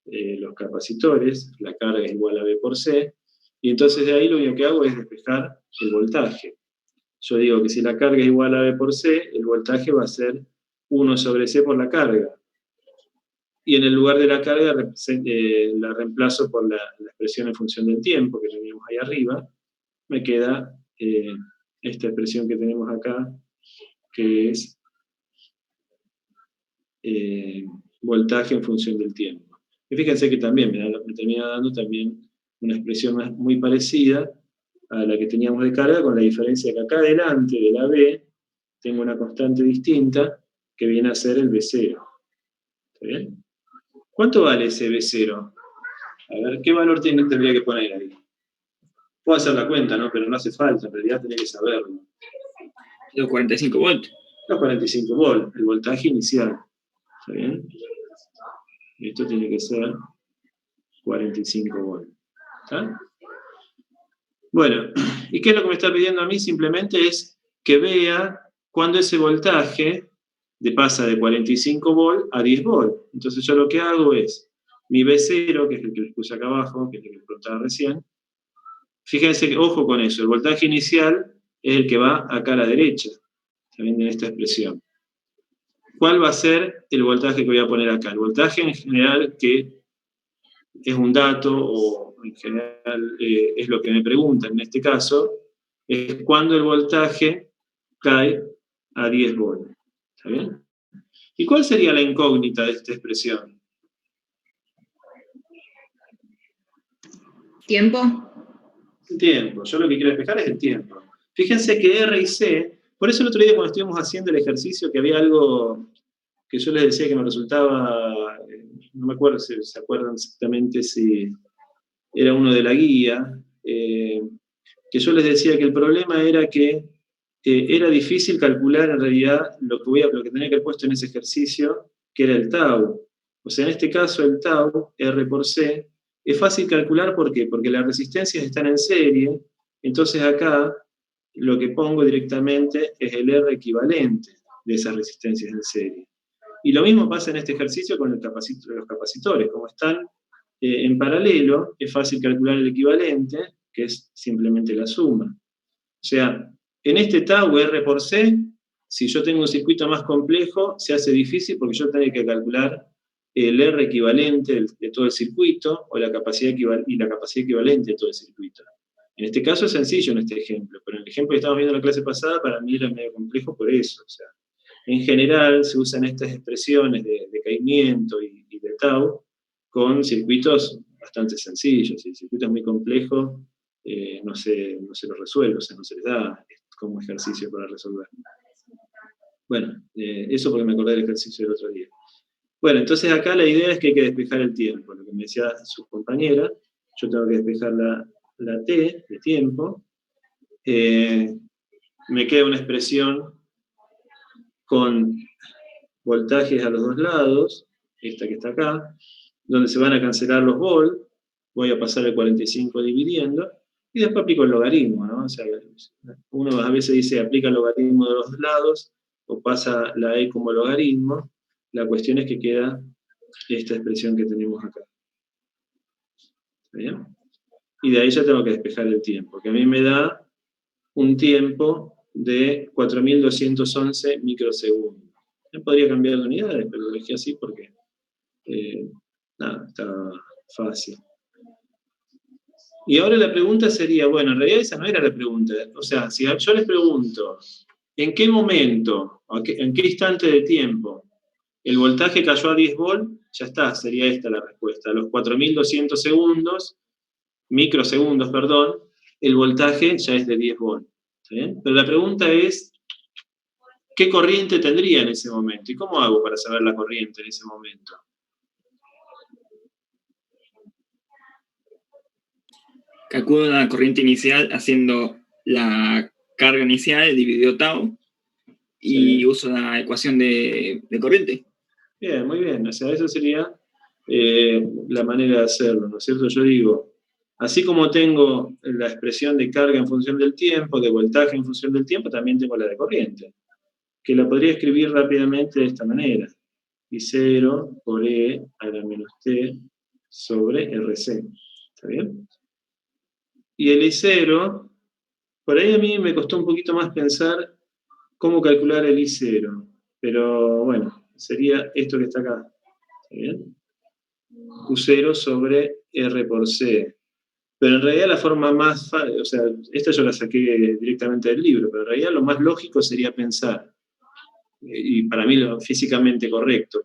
los capacitores, la carga es igual a B por C, y entonces de ahí lo único que hago es despejar el voltaje. Yo digo que si la carga es igual a B por C, el voltaje va a ser 1 sobre C por la carga. Y en el lugar de la carga la reemplazo por la expresión en función del tiempo que teníamos ahí arriba. Me queda esta expresión que tenemos acá, que es voltaje en función del tiempo. Y fíjense que también me termina dando también una expresión muy parecida a la que teníamos de carga, con la diferencia que acá adelante de la B tengo una constante distinta que viene a ser el B0. ¿Está bien? ¿Cuánto vale ese B0? A ver, ¿qué valor tendría que poner ahí? Puedo hacer la cuenta, ¿no? Pero no hace falta, en realidad tenía que saberlo.
Los 45 volts.
Los 45 volts, el voltaje inicial. ¿Está bien? Esto tiene que ser 45 volts. ¿Está? Bueno, ¿y qué es lo que me está pidiendo a mí? Simplemente es que vea cuando ese voltaje pasa de 45 volts a 10 volts. Entonces yo lo que hago es, mi B0, que es el que les puse acá abajo, que es el que les preguntaba recién, fíjense que, ojo con eso, el voltaje inicial es el que va acá a la derecha, también en esta expresión. ¿Cuál va a ser el voltaje que voy a poner acá? El voltaje en general, que es un dato, o en general es lo que me preguntan en este caso, es cuando el voltaje cae a 10 volts. ¿Está bien? ¿Y cuál sería la incógnita de esta expresión?
¿Tiempo?
El tiempo. Yo lo que quiero despejar es el tiempo. Fíjense que R y C, por eso el otro día cuando estuvimos haciendo el ejercicio, que había algo que yo les decía que me resultaba, no me acuerdo si se acuerdan exactamente si era uno de la guía, que yo les decía que el problema era que era difícil calcular en realidad lo que tenía que haber puesto en ese ejercicio, que era el tau. O sea, en este caso el tau, R por C, es fácil calcular, ¿por qué? Porque las resistencias están en serie, entonces acá lo que pongo directamente es el R equivalente de esas resistencias en serie. Y lo mismo pasa en este ejercicio con los capacitores. Como están en paralelo, es fácil calcular el equivalente, que es simplemente la suma. O sea, en este tau R por C, si yo tengo un circuito más complejo, se hace difícil porque yo tengo que calcular el R equivalente de todo el circuito o la capacidad equivalente de todo el circuito. En este caso es sencillo en este ejemplo, pero en el ejemplo que estábamos viendo en la clase pasada, para mí era medio complejo por eso. O sea, en general se usan estas expresiones de decaimiento y de tau con circuitos bastante sencillos. Si el circuito es muy complejo, no se lo resuelve, o sea, no se les da como ejercicio para resolver. Bueno, eso porque me acordé del ejercicio del otro día. Bueno, entonces acá la idea es que hay que despejar el tiempo, lo que me decía su compañera, yo tengo que despejar la t de tiempo, me queda una expresión con voltajes a los dos lados, esta que está acá, donde se van a cancelar los volt, voy a pasar el 45 dividiendo, y después aplico el logaritmo, ¿no? O sea, uno a veces dice aplica el logaritmo de los dos lados, o pasa la e como logaritmo, la cuestión es que queda esta expresión que tenemos acá. ¿Está bien? Y de ahí ya tengo que despejar el tiempo, que a mí me da un tiempo de 4.211 microsegundos. Yo podría cambiar de unidades, pero lo elegí así porque nada, está fácil. Y ahora la pregunta sería, bueno, en realidad esa no era la pregunta. O sea, si yo les pregunto, ¿en qué momento, en qué instante de tiempo el voltaje cayó a 10 volt? Ya está, sería esta la respuesta. A los 4.200 microsegundos, perdón, el voltaje ya es de 10 volt. ¿Sí? Pero la pregunta es, ¿qué corriente tendría en ese momento? ¿Y cómo hago para saber la corriente en ese momento?
Calculo la corriente inicial haciendo la carga inicial dividido tau y uso la ecuación de corriente.
Bien, muy bien. O sea, esa sería la manera de hacerlo, ¿no es cierto? Yo digo, así como tengo la expresión de carga en función del tiempo, de voltaje en función del tiempo, también tengo la de corriente, que la podría escribir rápidamente de esta manera. I0 por E a la menos T sobre RC. ¿Está bien? Y el I0, por ahí a mí me costó un poquito más pensar cómo calcular el I0, pero bueno, sería esto que está acá. ¿Está bien? Q0 sobre R por C. Pero en realidad la forma más fácil, o sea, esta yo la saqué directamente del libro, pero en realidad lo más lógico sería pensar, y para mí lo físicamente correcto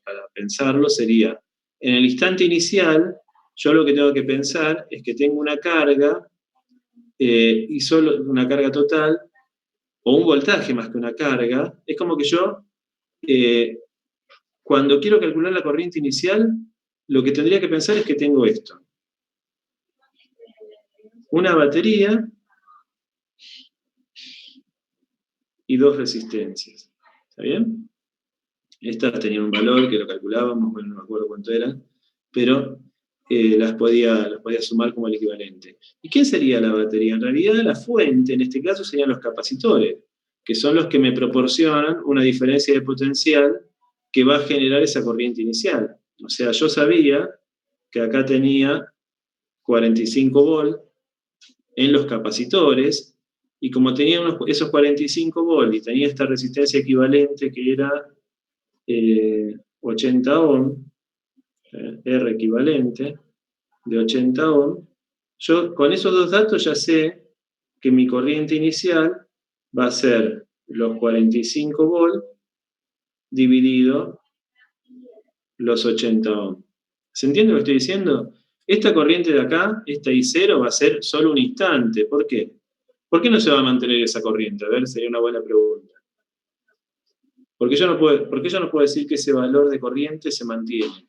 para pensarlo sería, en el instante inicial, yo lo que tengo que pensar es que tengo una carga, y solo una carga total, o un voltaje más que una carga, es como que yo, cuando quiero calcular la corriente inicial, lo que tendría que pensar es que tengo esto. Una batería y dos resistencias. ¿Está bien? Estas tenían un valor que lo calculábamos, bueno, no me acuerdo cuánto era, pero las podía sumar como el equivalente. ¿Y quién sería la batería? En realidad la fuente, en este caso, serían los capacitores, que son los que me proporcionan una diferencia de potencial que va a generar esa corriente inicial. O sea, yo sabía que acá tenía 45 volt en los capacitores, y como tenía esos 45 volt y tenía esta resistencia equivalente que era 80 ohm, R equivalente de 80 ohm, yo con esos dos datos ya sé que mi corriente inicial va a ser los 45 volt dividido los 80 ohm. ¿Se entiende lo que estoy diciendo? Esta corriente de acá, esta I0, va a ser solo un instante. ¿Por qué? ¿Por qué no se va a mantener esa corriente? A ver, sería una buena pregunta. ¿Por qué yo no puedo decir que ese valor de corriente se mantiene?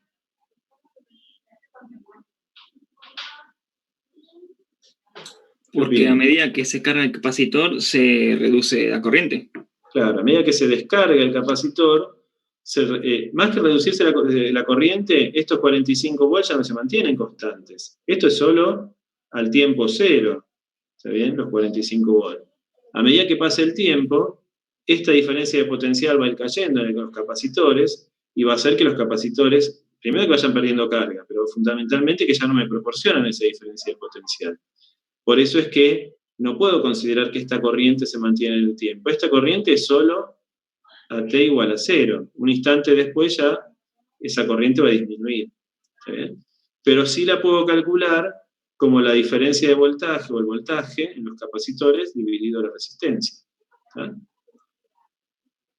Porque a medida que se carga el capacitor, se reduce la corriente.
Claro, a medida que se descarga el capacitor, más que reducirse la corriente, estos 45 volts ya no se mantienen constantes. Esto es solo al tiempo cero, ¿está bien? Los 45 volts. A medida que pasa el tiempo, esta diferencia de potencial va a ir cayendo en los capacitores y va a hacer que los capacitores, primero que vayan perdiendo carga, pero fundamentalmente que ya no me proporcionan esa diferencia de potencial. Por eso es que no puedo considerar que esta corriente se mantiene en el tiempo. Esta corriente es solo a t igual a 0. Un instante después ya esa corriente va a disminuir. ¿Está bien? Pero sí la puedo calcular como la diferencia de voltaje o el voltaje en los capacitores dividido la resistencia. ¿Está?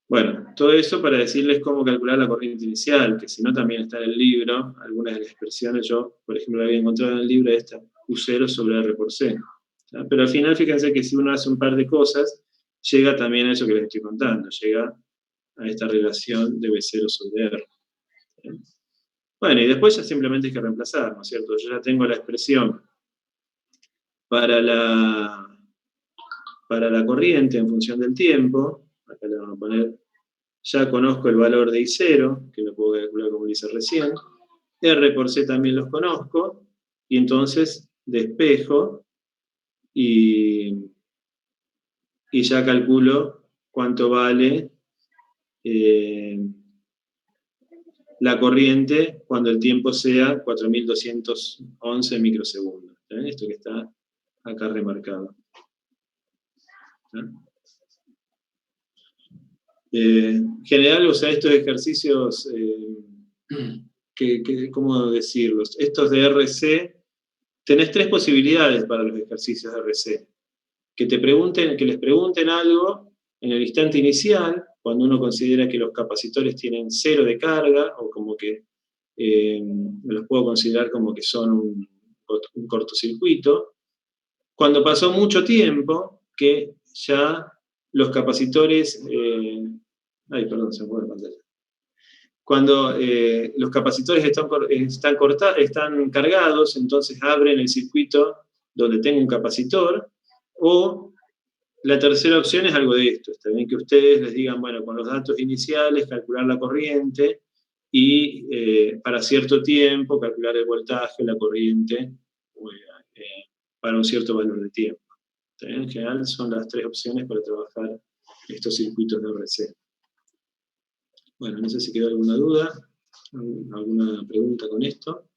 Bueno, todo eso para decirles cómo calcular la corriente inicial, que si no también está en el libro. Algunas de las expresiones yo, por ejemplo, la había encontrado en el libro de esta U0 sobre R por C. ¿Está? Pero al final fíjense que si uno hace un par de cosas, llega también a eso que les estoy contando, llega a esta relación de B0 sobre R. ¿Sí? Bueno, y después ya simplemente hay que reemplazar, ¿no es cierto? Yo ya tengo la expresión para la corriente en función del tiempo. Acá le vamos a poner, ya conozco el valor de I0, que lo puedo calcular como hice recién. R por C también los conozco, y entonces despejo y ya calculo cuánto vale la corriente cuando el tiempo sea 4211 microsegundos. ¿Sí? Esto que está acá remarcado. ¿Sí? En general, o sea, estos ejercicios, ¿cómo decirlos? Estos de RC, tenés tres posibilidades para los ejercicios de RC. Que les pregunten algo en el instante inicial, cuando uno considera que los capacitores tienen 0 de carga, o como que me los puedo considerar como que son un cortocircuito. Cuando pasó mucho tiempo, que ya los capacitores... se me fue la pantalla. Cuando los capacitores están cargados, entonces abren el circuito donde tengo un capacitor, o la tercera opción es algo de esto. Está bien que ustedes les digan, bueno, con los datos iniciales, calcular la corriente, y para cierto tiempo, calcular el voltaje, la corriente, para un cierto valor de tiempo. En general son las tres opciones para trabajar estos circuitos de RC. Bueno, no sé si quedó alguna duda, alguna pregunta con esto.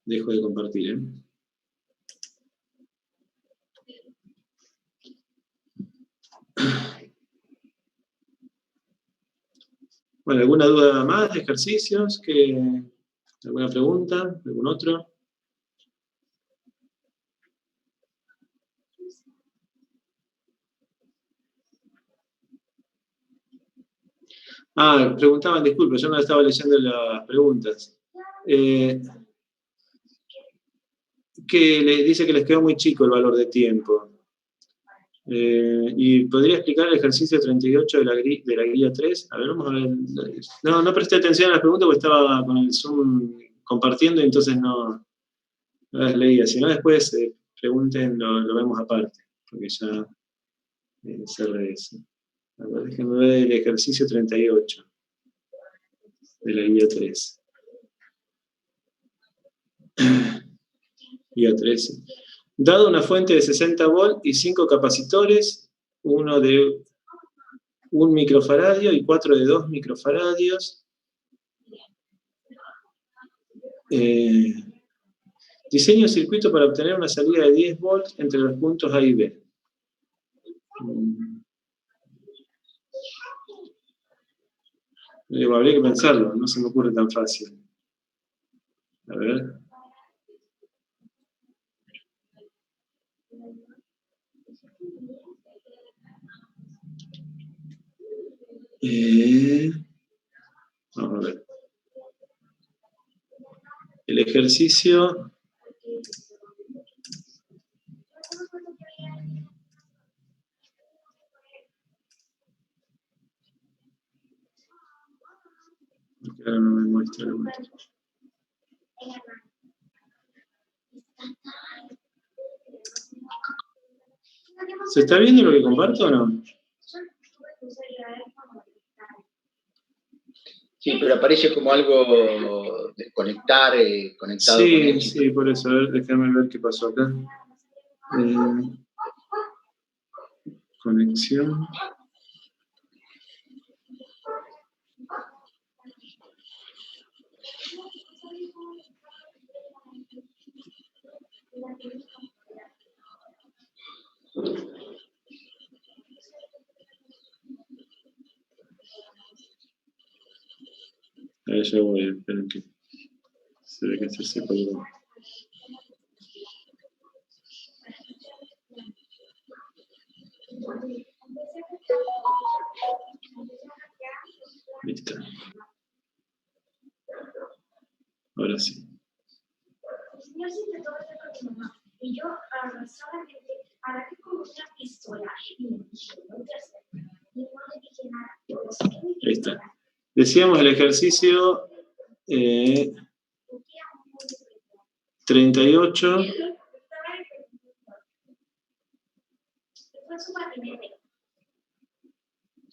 Dejo de compartir, Bueno, ¿alguna duda más de ejercicios? ¿Alguna pregunta? ¿Algún otro? Preguntaban, disculpe, yo no estaba leyendo las preguntas. Que dice que les quedó muy chico el valor de tiempo. ¿Y podría explicar el ejercicio 38 de la guía 3? A ver, vamos a ver. No presté atención a las preguntas porque estaba con el Zoom compartiendo y entonces no las leía. Si no, después pregunten, lo vemos aparte, porque ya cerré eso. A ver, déjenme ver el ejercicio 38 de la guía 3. Guía 13. Dado una fuente de 60 volts y 5 capacitores, uno de 1 microfaradio y 4 de 2 microfaradios, diseño un circuito para obtener una salida de 10 volts entre los puntos A y B. Habría que pensarlo, no se me ocurre tan fácil. A ver. Vamos A ver. El ejercicio... Ahora no me muestra la vuelta. ¿Se está viendo lo que comparto o no?
Sí, pero aparece como algo desconectar, conectado con
Sí,
éxito.
sí, por eso. A ver, déjame ver qué pasó acá. Conexión. Ahí ya voy, esperen que se ve que se separó. Listo. Ahora sí.
Yo siempre todo esto con mi mamá. Y yo solamente agarré como una pistola y me dije, no te haces. Y no le dije nada.
Ahí está. Decíamos el ejercicio 38.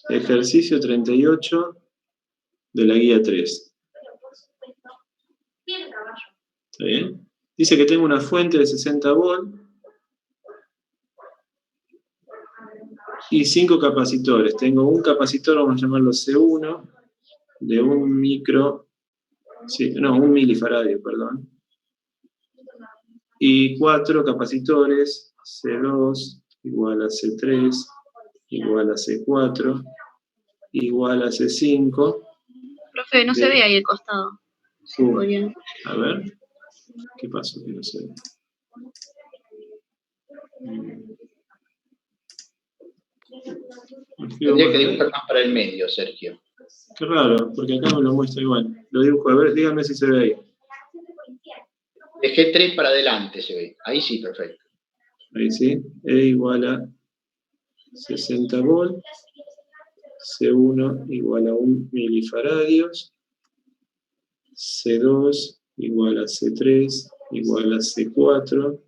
Ejercicio 38 de la guía 3. ¿Está bien? Dice que tengo una fuente de 60 volts y 5 capacitores. Tengo un capacitor, vamos a llamarlo C1, de 1 micro, sí, no, 1 milifaradio, perdón. Y 4 capacitores, C2 igual a C3, igual a C4, igual a C5.
Profe, no se ve ahí el costado.
A ver, ¿qué pasó? Que no se ve.
Tendría que dibujar más para el medio, Sergio.
Qué raro, porque acá me lo muestra igual. Lo dibujo, a ver, dígame si se ve ahí.
Dejé 3 para adelante, se ve. Ahí sí, perfecto.
Ahí sí. E igual a 60 volts. C1 igual a 1 milifaradios. C2 igual a C3 igual a C4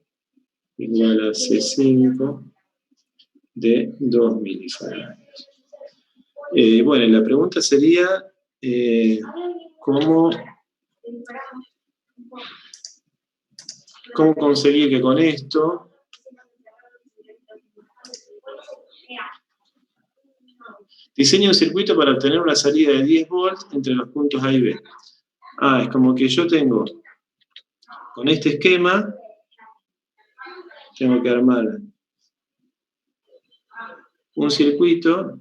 igual a C5 de 2 milifaradios. Bueno, la pregunta sería ¿cómo conseguir que con esto diseñe un circuito para obtener una salida de 10 volts entre los puntos A y B? Es como que yo tengo, con este esquema, tengo que armar un circuito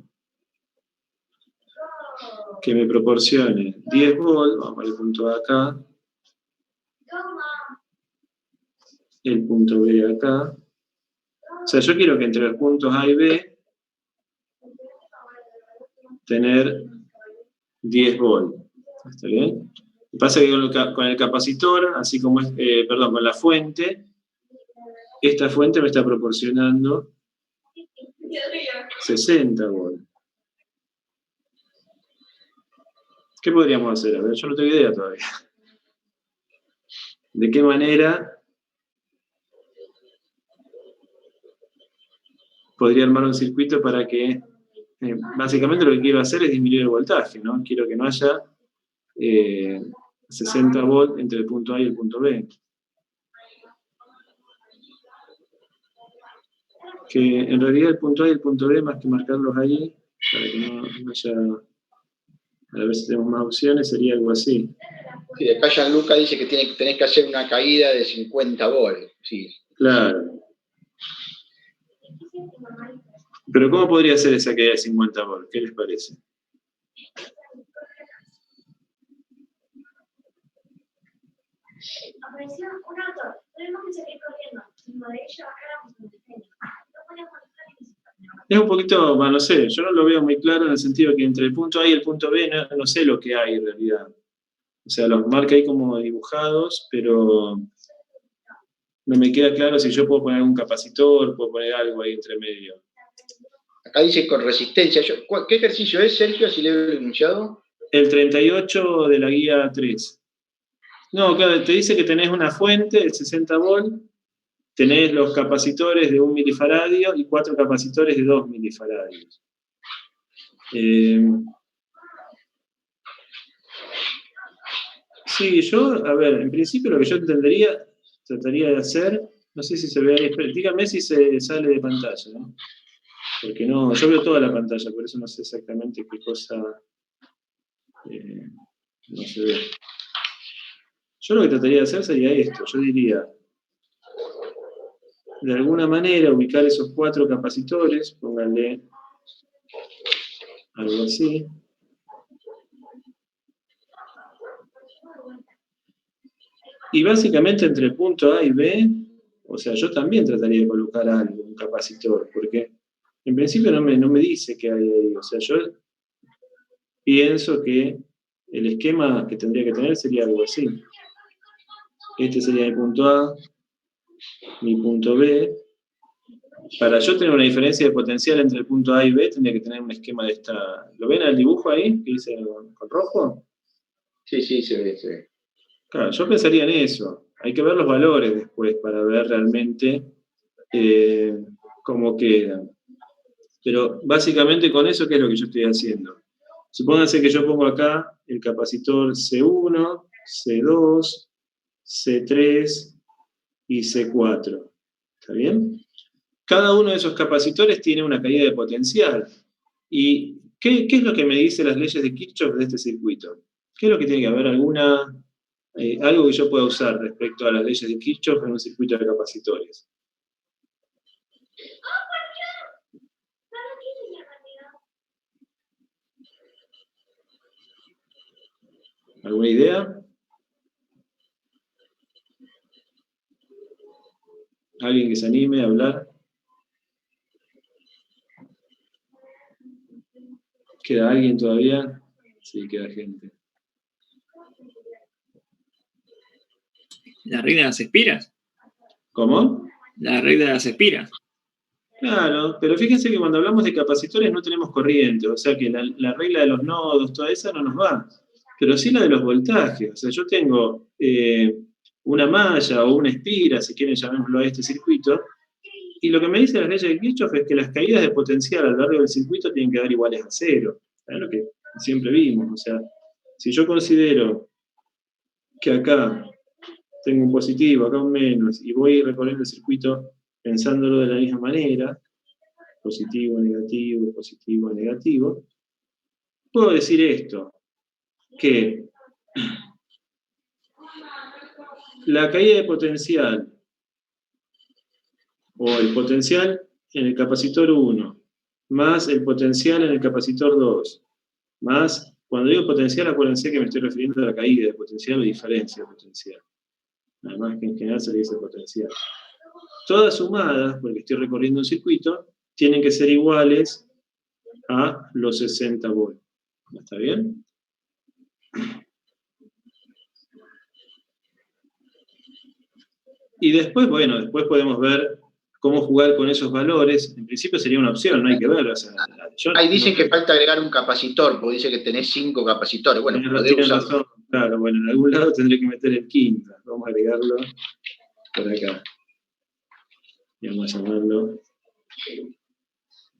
que me proporcione 10 volts, vamos al punto A acá, el punto B acá. O sea, yo quiero que entre los puntos A y B tener 10 volts. ¿Está bien? Lo que pasa es que con el capacitor, así como con la fuente, esta fuente me está proporcionando 60 volts. ¿Qué podríamos hacer? A ver, yo no tengo idea todavía. ¿De qué manera podría armar un circuito para que, básicamente lo que quiero hacer es disminuir el voltaje, ¿no? Quiero que no haya 60 volts entre el punto A y el punto B. Que en realidad el punto A y el punto B, más que marcarlos ahí, para que no haya... A ver si tenemos más opciones, sería algo así.
Sí, acá Gianluca dice que tenés que hacer una caída de 50 volts. Sí.
Claro. Pero ¿cómo podría ser esa caída de 50 volts? ¿Qué les parece?
Apareció un auto, tuvimos que salir corriendo. Uno de ellos acá éramos un diseño. No podíamos dejar que se terminara.
Es un poquito, no sé, yo no lo veo muy claro en el sentido que entre el punto A y el punto B no sé lo que hay en realidad. O sea, los marca ahí como dibujados, pero no me queda claro si yo puedo poner un capacitor, puedo poner algo ahí entre medio.
Acá dice con resistencia. ¿Qué ejercicio es, Sergio, si le he enunciado?
El 38 de la guía 3. No, claro, te dice que tenés una fuente de 60 volt, tenés los capacitores de 1 milifaradio y 4 capacitores de 2 milifaradios. Sí, yo, a ver, en principio lo que yo trataría de hacer, no sé si se ve ahí, dígame si se sale de pantalla, ¿no? Porque no, yo veo toda la pantalla, por eso no sé exactamente qué cosa no se ve. Yo lo que trataría de hacer sería esto, yo diría, de alguna manera ubicar esos 4 capacitores, pónganle algo así. Y básicamente entre el punto A y B, o sea, yo también trataría de colocar algo, un capacitor, porque en principio no me dice qué hay ahí. O sea, yo pienso que el esquema que tendría que tener sería algo así. Este sería mi punto A, mi punto B. Para yo tener una diferencia de potencial entre el punto A y B, tendría que tener un esquema de esta... ¿Lo ven al dibujo ahí, que dice con rojo?
Sí, se ve.
Claro, yo pensaría en eso. Hay que ver los valores después para ver realmente cómo quedan. Pero básicamente con eso, ¿qué es lo que yo estoy haciendo? Supónganse que yo pongo acá el capacitor C1, C2, C3 y C4. ¿Está bien? Cada uno de esos capacitores tiene una caída de potencial. ¿Y qué es lo que me dicen las leyes de Kirchhoff de este circuito? ¿Qué es lo que tiene que haber? Algo que yo pueda usar respecto a las leyes de Kirchhoff en un circuito de capacitores. ¿Alguna idea? ¿Alguien que se anime a hablar? ¿Queda alguien todavía? Sí, queda gente.
¿La regla de las espiras?
¿Cómo?
La regla de las espiras.
Claro, pero fíjense que cuando hablamos de capacitores no tenemos corriente, o sea que la regla de los nodos, toda esa no nos va. Pero sí la de los voltajes. O sea, yo tengo una malla o una espira, si quieren llamémoslo a este circuito, y lo que me dice la ley de Kirchhoff es que las caídas de potencial a lo largo del circuito tienen que dar iguales a 0. Es lo que siempre vimos. O sea, si yo considero que acá tengo un positivo, acá un menos, y voy recorriendo el circuito pensándolo de la misma manera, positivo, negativo, puedo decir esto, que la caída de potencial, o el potencial en el capacitor 1, más el potencial en el capacitor 2, más, cuando digo potencial, acuérdense que me estoy refiriendo a la caída de potencial o diferencia de potencial. Nada más que en general se le dice potencial. Todas sumadas, porque estoy recorriendo un circuito, tienen que ser iguales a los 60 volts. ¿Está bien? Y después, bueno, después podemos ver cómo jugar con esos valores. En principio sería una opción, no hay que verlo. O sea,
ahí dicen que falta agregar un capacitor, porque dice que tenés 5 capacitores. Bueno,
tienen razón. Claro, bueno, en algún lado tendré que meter el quinto. Vamos a agregarlo por acá. Y vamos a llamarlo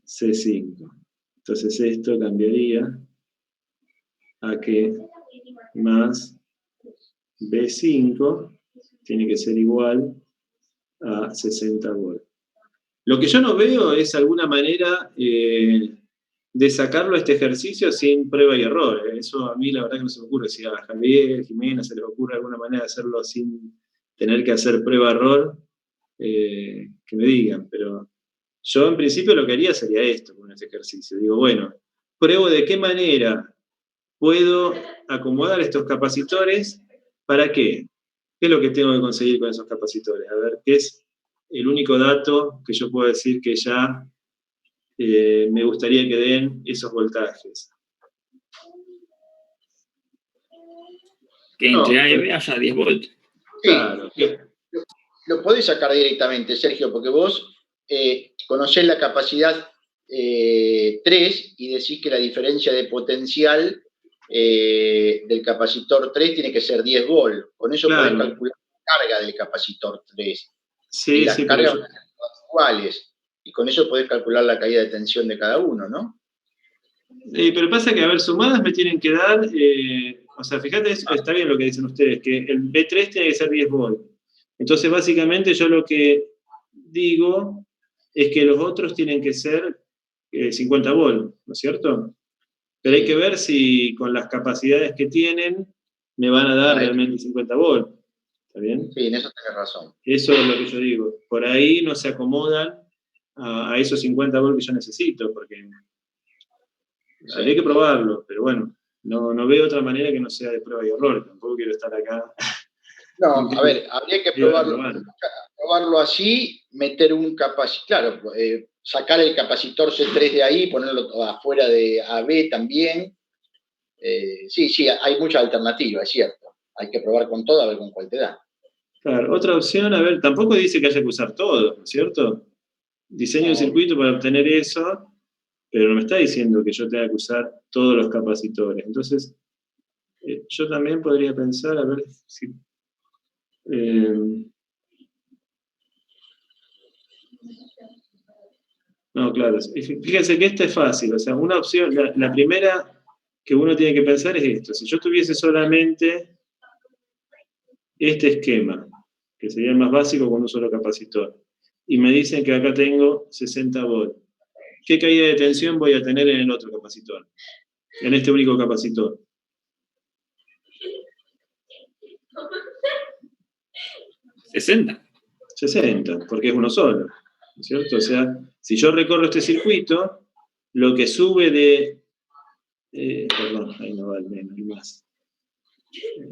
C5. Entonces esto cambiaría a que más B5 tiene que ser igual a 60 volts. Lo que yo no veo es alguna manera de sacarlo a este ejercicio sin prueba y error. Eso a mí la verdad que no se me ocurre. Si a Javier, Jimena se les ocurre alguna manera de hacerlo sin tener que hacer prueba-error, que me digan. Pero yo en principio lo que haría sería esto con este ejercicio. Digo, bueno, pruebo de qué manera puedo acomodar estos capacitores. ¿Para qué? ¿Qué es lo que tengo que conseguir con esos capacitores? A ver, ¿qué es el único dato que yo puedo decir que ya me gustaría que den esos voltajes.
Que entre A y B haya 10 volts.
Sí,
Claro.
lo podés sacar directamente, Sergio, porque vos conocés la capacidad 3 y decís que la diferencia de potencial del capacitor 3 tiene que ser 10 volt. Con eso
Claro.
podés calcular la carga del capacitor 3.
Sí,
y las
sí,
cargas
pero
van a ser todas iguales. Y con eso podés calcular la caída de tensión de cada uno, ¿no?
pero pasa que, a ver, sumadas me tienen que dar, o sea, fíjate, está bien lo que dicen ustedes, que el B3 tiene que ser 10 volt. Entonces, básicamente, yo lo que digo es que los otros tienen que ser 50 volt, ¿no es cierto? Pero hay que ver si con las capacidades que tienen me van a dar realmente 50 volt. ¿Está bien?
Sí, en eso tenés razón.
Eso es lo que yo digo. Por ahí no se acomodan a esos 50 volt que yo necesito, porque habría que probarlo, pero bueno, no veo otra manera que no sea de prueba y error. Tampoco quiero estar acá.
No, a ver, habría que probarlo así, meter un capacitor, claro, sacar el capacitor C3 de ahí, ponerlo afuera de AB también. Sí, hay muchas alternativas, es cierto. Hay que probar con todo, a ver con cuál te da.
Claro, otra opción, a ver, tampoco dice que haya que usar todo, ¿no es cierto? Diseño un circuito para obtener eso, pero no me está diciendo que yo tenga que usar todos los capacitores. Entonces, yo también podría pensar, a ver si... no, claro, fíjense que esta es fácil, o sea, una opción, la primera que uno tiene que pensar es esto: si yo tuviese solamente este esquema, que sería el más básico con un solo capacitor, y me dicen que acá tengo 60 volt, ¿qué caída de tensión voy a tener en el otro capacitor? En este único capacitor. 60, porque es uno solo, ¿no es cierto? O sea, si yo recorro este circuito, lo que sube de... perdón, ahí no va el menos, el más.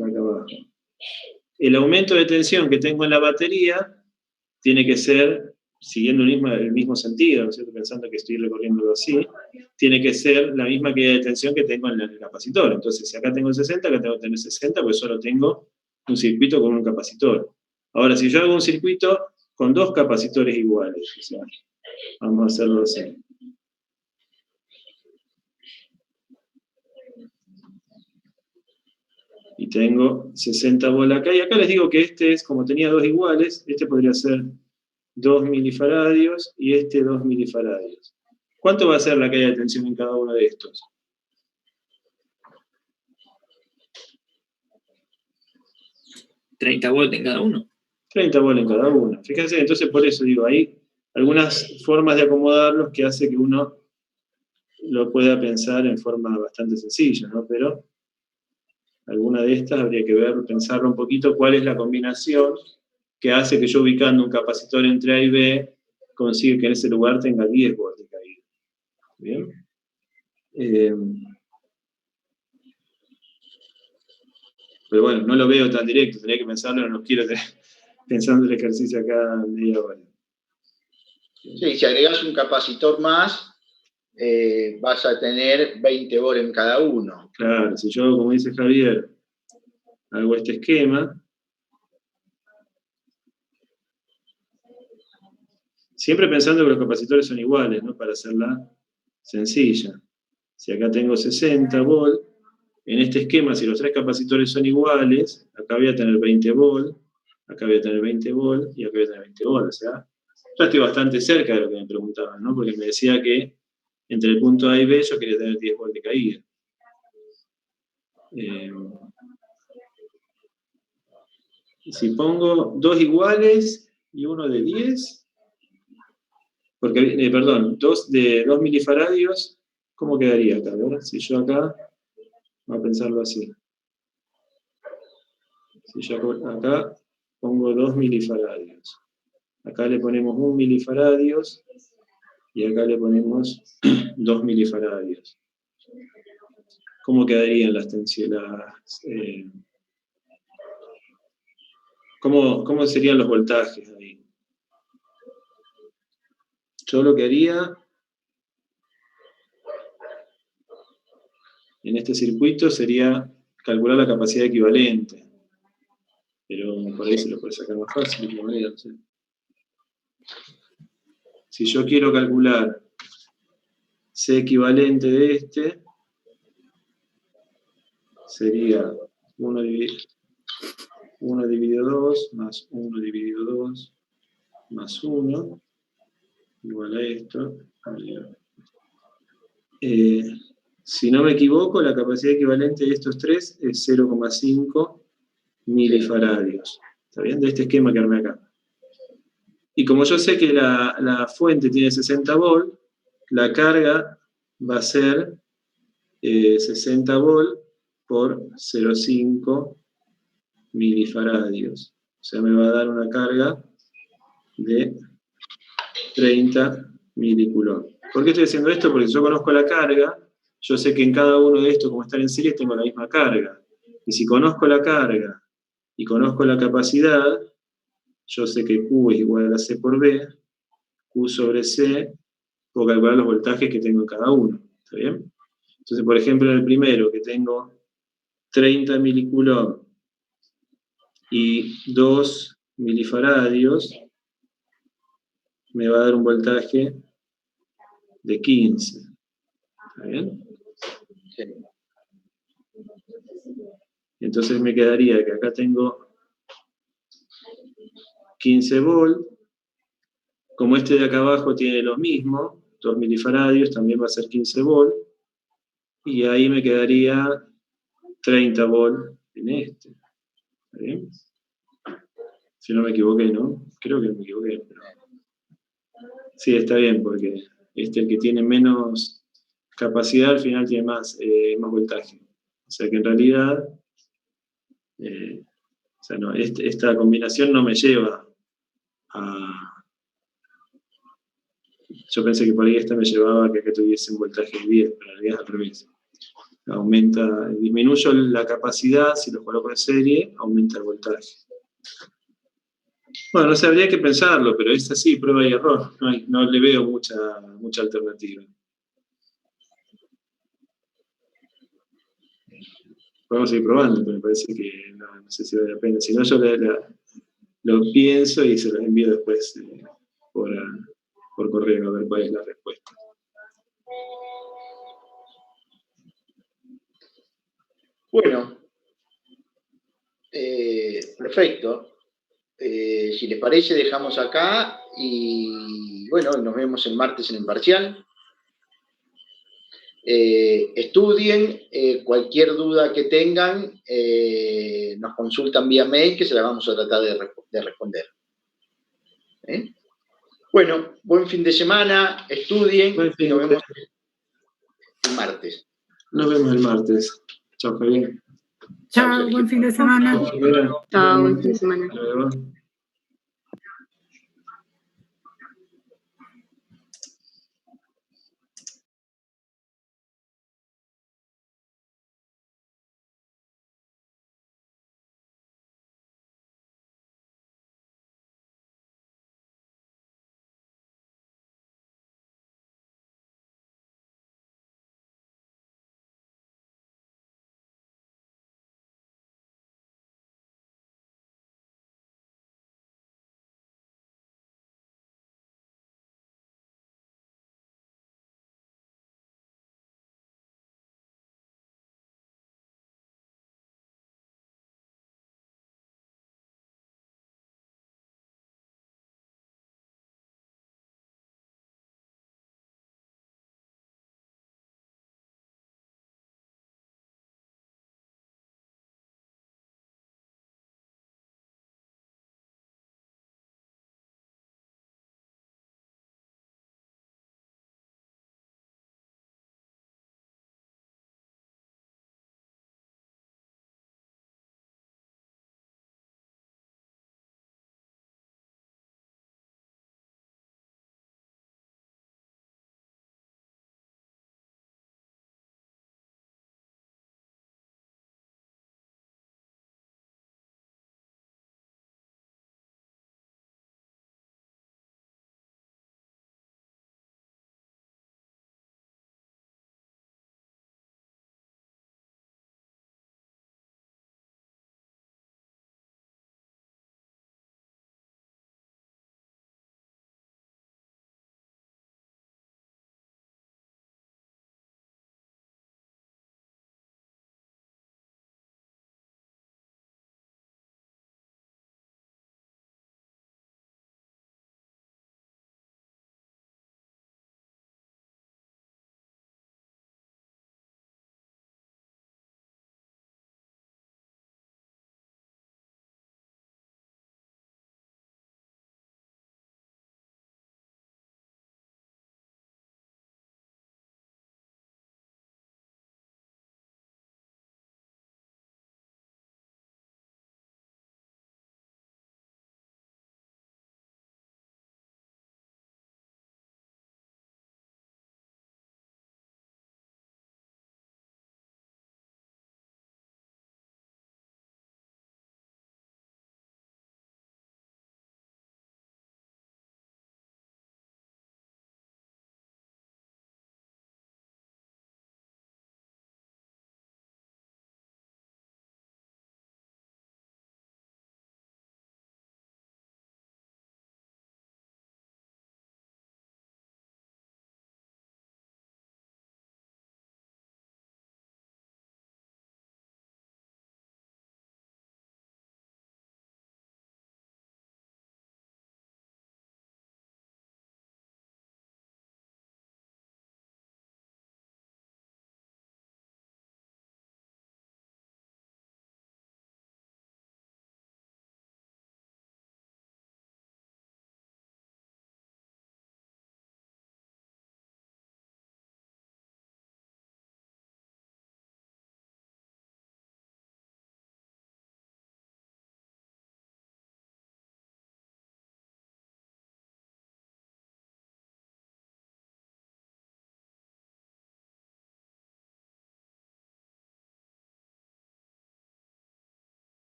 Va acá abajo. El aumento de tensión que tengo en la batería tiene que ser, siguiendo el mismo sentido, ¿no es cierto? Pensando que estoy recorriéndolo así, tiene que ser la misma caída de tensión que tengo en el capacitor. Entonces, si acá tengo 60, acá tengo que tener 60, pues solo tengo un circuito con un capacitor. Ahora, si yo hago un circuito con dos capacitores iguales, o sea, vamos a hacerlo así. Y tengo 60 volt acá, y acá les digo que este es, como tenía dos iguales, este podría ser 2 milifaradios y este 2 milifaradios. ¿Cuánto va a ser la caída de tensión en cada uno de estos?
¿30 volt en cada uno?
30 volt en cada uno. Fíjense, entonces por eso digo, hay algunas formas de acomodarlos que hace que uno lo pueda pensar en forma bastante sencilla, ¿no? Pero alguna de estas habría que pensarlo un poquito, cuál es la combinación que hace que yo, ubicando un capacitor entre A y B, consiga que en ese lugar tenga 10 volts de caída. ¿Bien? Pero bueno, no lo veo tan directo, tendría que pensarlo, no quiero tener pensando el ejercicio acá media hora.
Sí, si agregás un capacitor más, vas a tener 20 volt en cada uno.
Claro, si yo, como dice Javier, hago este esquema, siempre pensando que los capacitores son iguales, ¿no? Para hacerla sencilla. Si acá tengo 60 volt, en este esquema, si los tres capacitores son iguales, acá voy a tener 20 volt, acá voy a tener 20 volt y acá voy a tener 20 volt. O sea, ya estoy bastante cerca de lo que me preguntaban, ¿no? Porque me decía que entre el punto A y B yo quería tener 10 volt de caída. Si pongo dos iguales y uno de 10, porque, perdón, dos de 2 milifaradios, ¿cómo quedaría acá? ¿Verdad? Si yo acá, vamos a pensarlo así. Si yo acá pongo 2 milifaradios. Acá le ponemos 1 milifaradios y acá le ponemos 2 milifaradios. ¿Cómo quedarían las tensiones? ¿Cómo serían los voltajes ahí? Yo lo que haría en este circuito sería calcular la capacidad equivalente. Pero por ahí se lo puede sacar más fácil, de otra manera, no sé. Si yo quiero calcular C equivalente de este, sería 1 dividido 2 más 1 dividido 2 más 1 igual a esto. Si no me equivoco, la capacidad equivalente de estos tres es 0,5 milifaradios. ¿Está bien? De este esquema que armé acá. Y como yo sé que la fuente tiene 60 volt, la carga va a ser 60 volt por 0,5 milifaradios. O sea, me va a dar una carga de 30 milicoulomb. ¿Por qué estoy haciendo esto? Porque si yo conozco la carga, yo sé que en cada uno de estos, como están en serie, tengo la misma carga. Y si conozco la carga y conozco la capacidad, yo sé que Q es igual a C por B, Q sobre C, puedo calcular los voltajes que tengo en cada uno. ¿Está bien? Entonces, por ejemplo, en el primero, que tengo 30 milicoulomb y 2 milifaradios, me va a dar un voltaje de 15. ¿Está bien?
Sí.
Entonces me quedaría que acá tengo 15 volt. Como este de acá abajo tiene lo mismo, 2 milifaradios, también va a ser 15 volt. Y ahí me quedaría 30 volt en este. ¿Está bien? Si no me equivoqué, ¿no? Creo que me equivoqué. Pero... sí, está bien, porque el que tiene menos capacidad al final tiene más voltaje. O sea que en realidad, o sea, no, esta combinación no me lleva a... Yo pensé que por ahí esta me llevaba a que acá tuviese un voltaje de 10, pero en realidad es al revés. Disminuyo la capacidad, si lo coloco en serie, aumenta el voltaje. Bueno, no sé, habría que pensarlo, pero es así, prueba y error. No le veo mucha alternativa. Podemos seguir probando, pero me parece que no sé si vale la pena. Si no, yo lo pienso y se lo envío después por correo a ver cuál es la respuesta.
Bueno, perfecto. Si les parece, dejamos acá y bueno, nos vemos el martes en el parcial. Estudien, cualquier duda que tengan, nos consultan vía mail que se la vamos a tratar de responder. Bueno, buen fin de semana, estudien y nos vemos el martes.
Nos vemos el martes. Chao, Javier.
Chao, buen fin de semana.
Chao, buen fin de semana.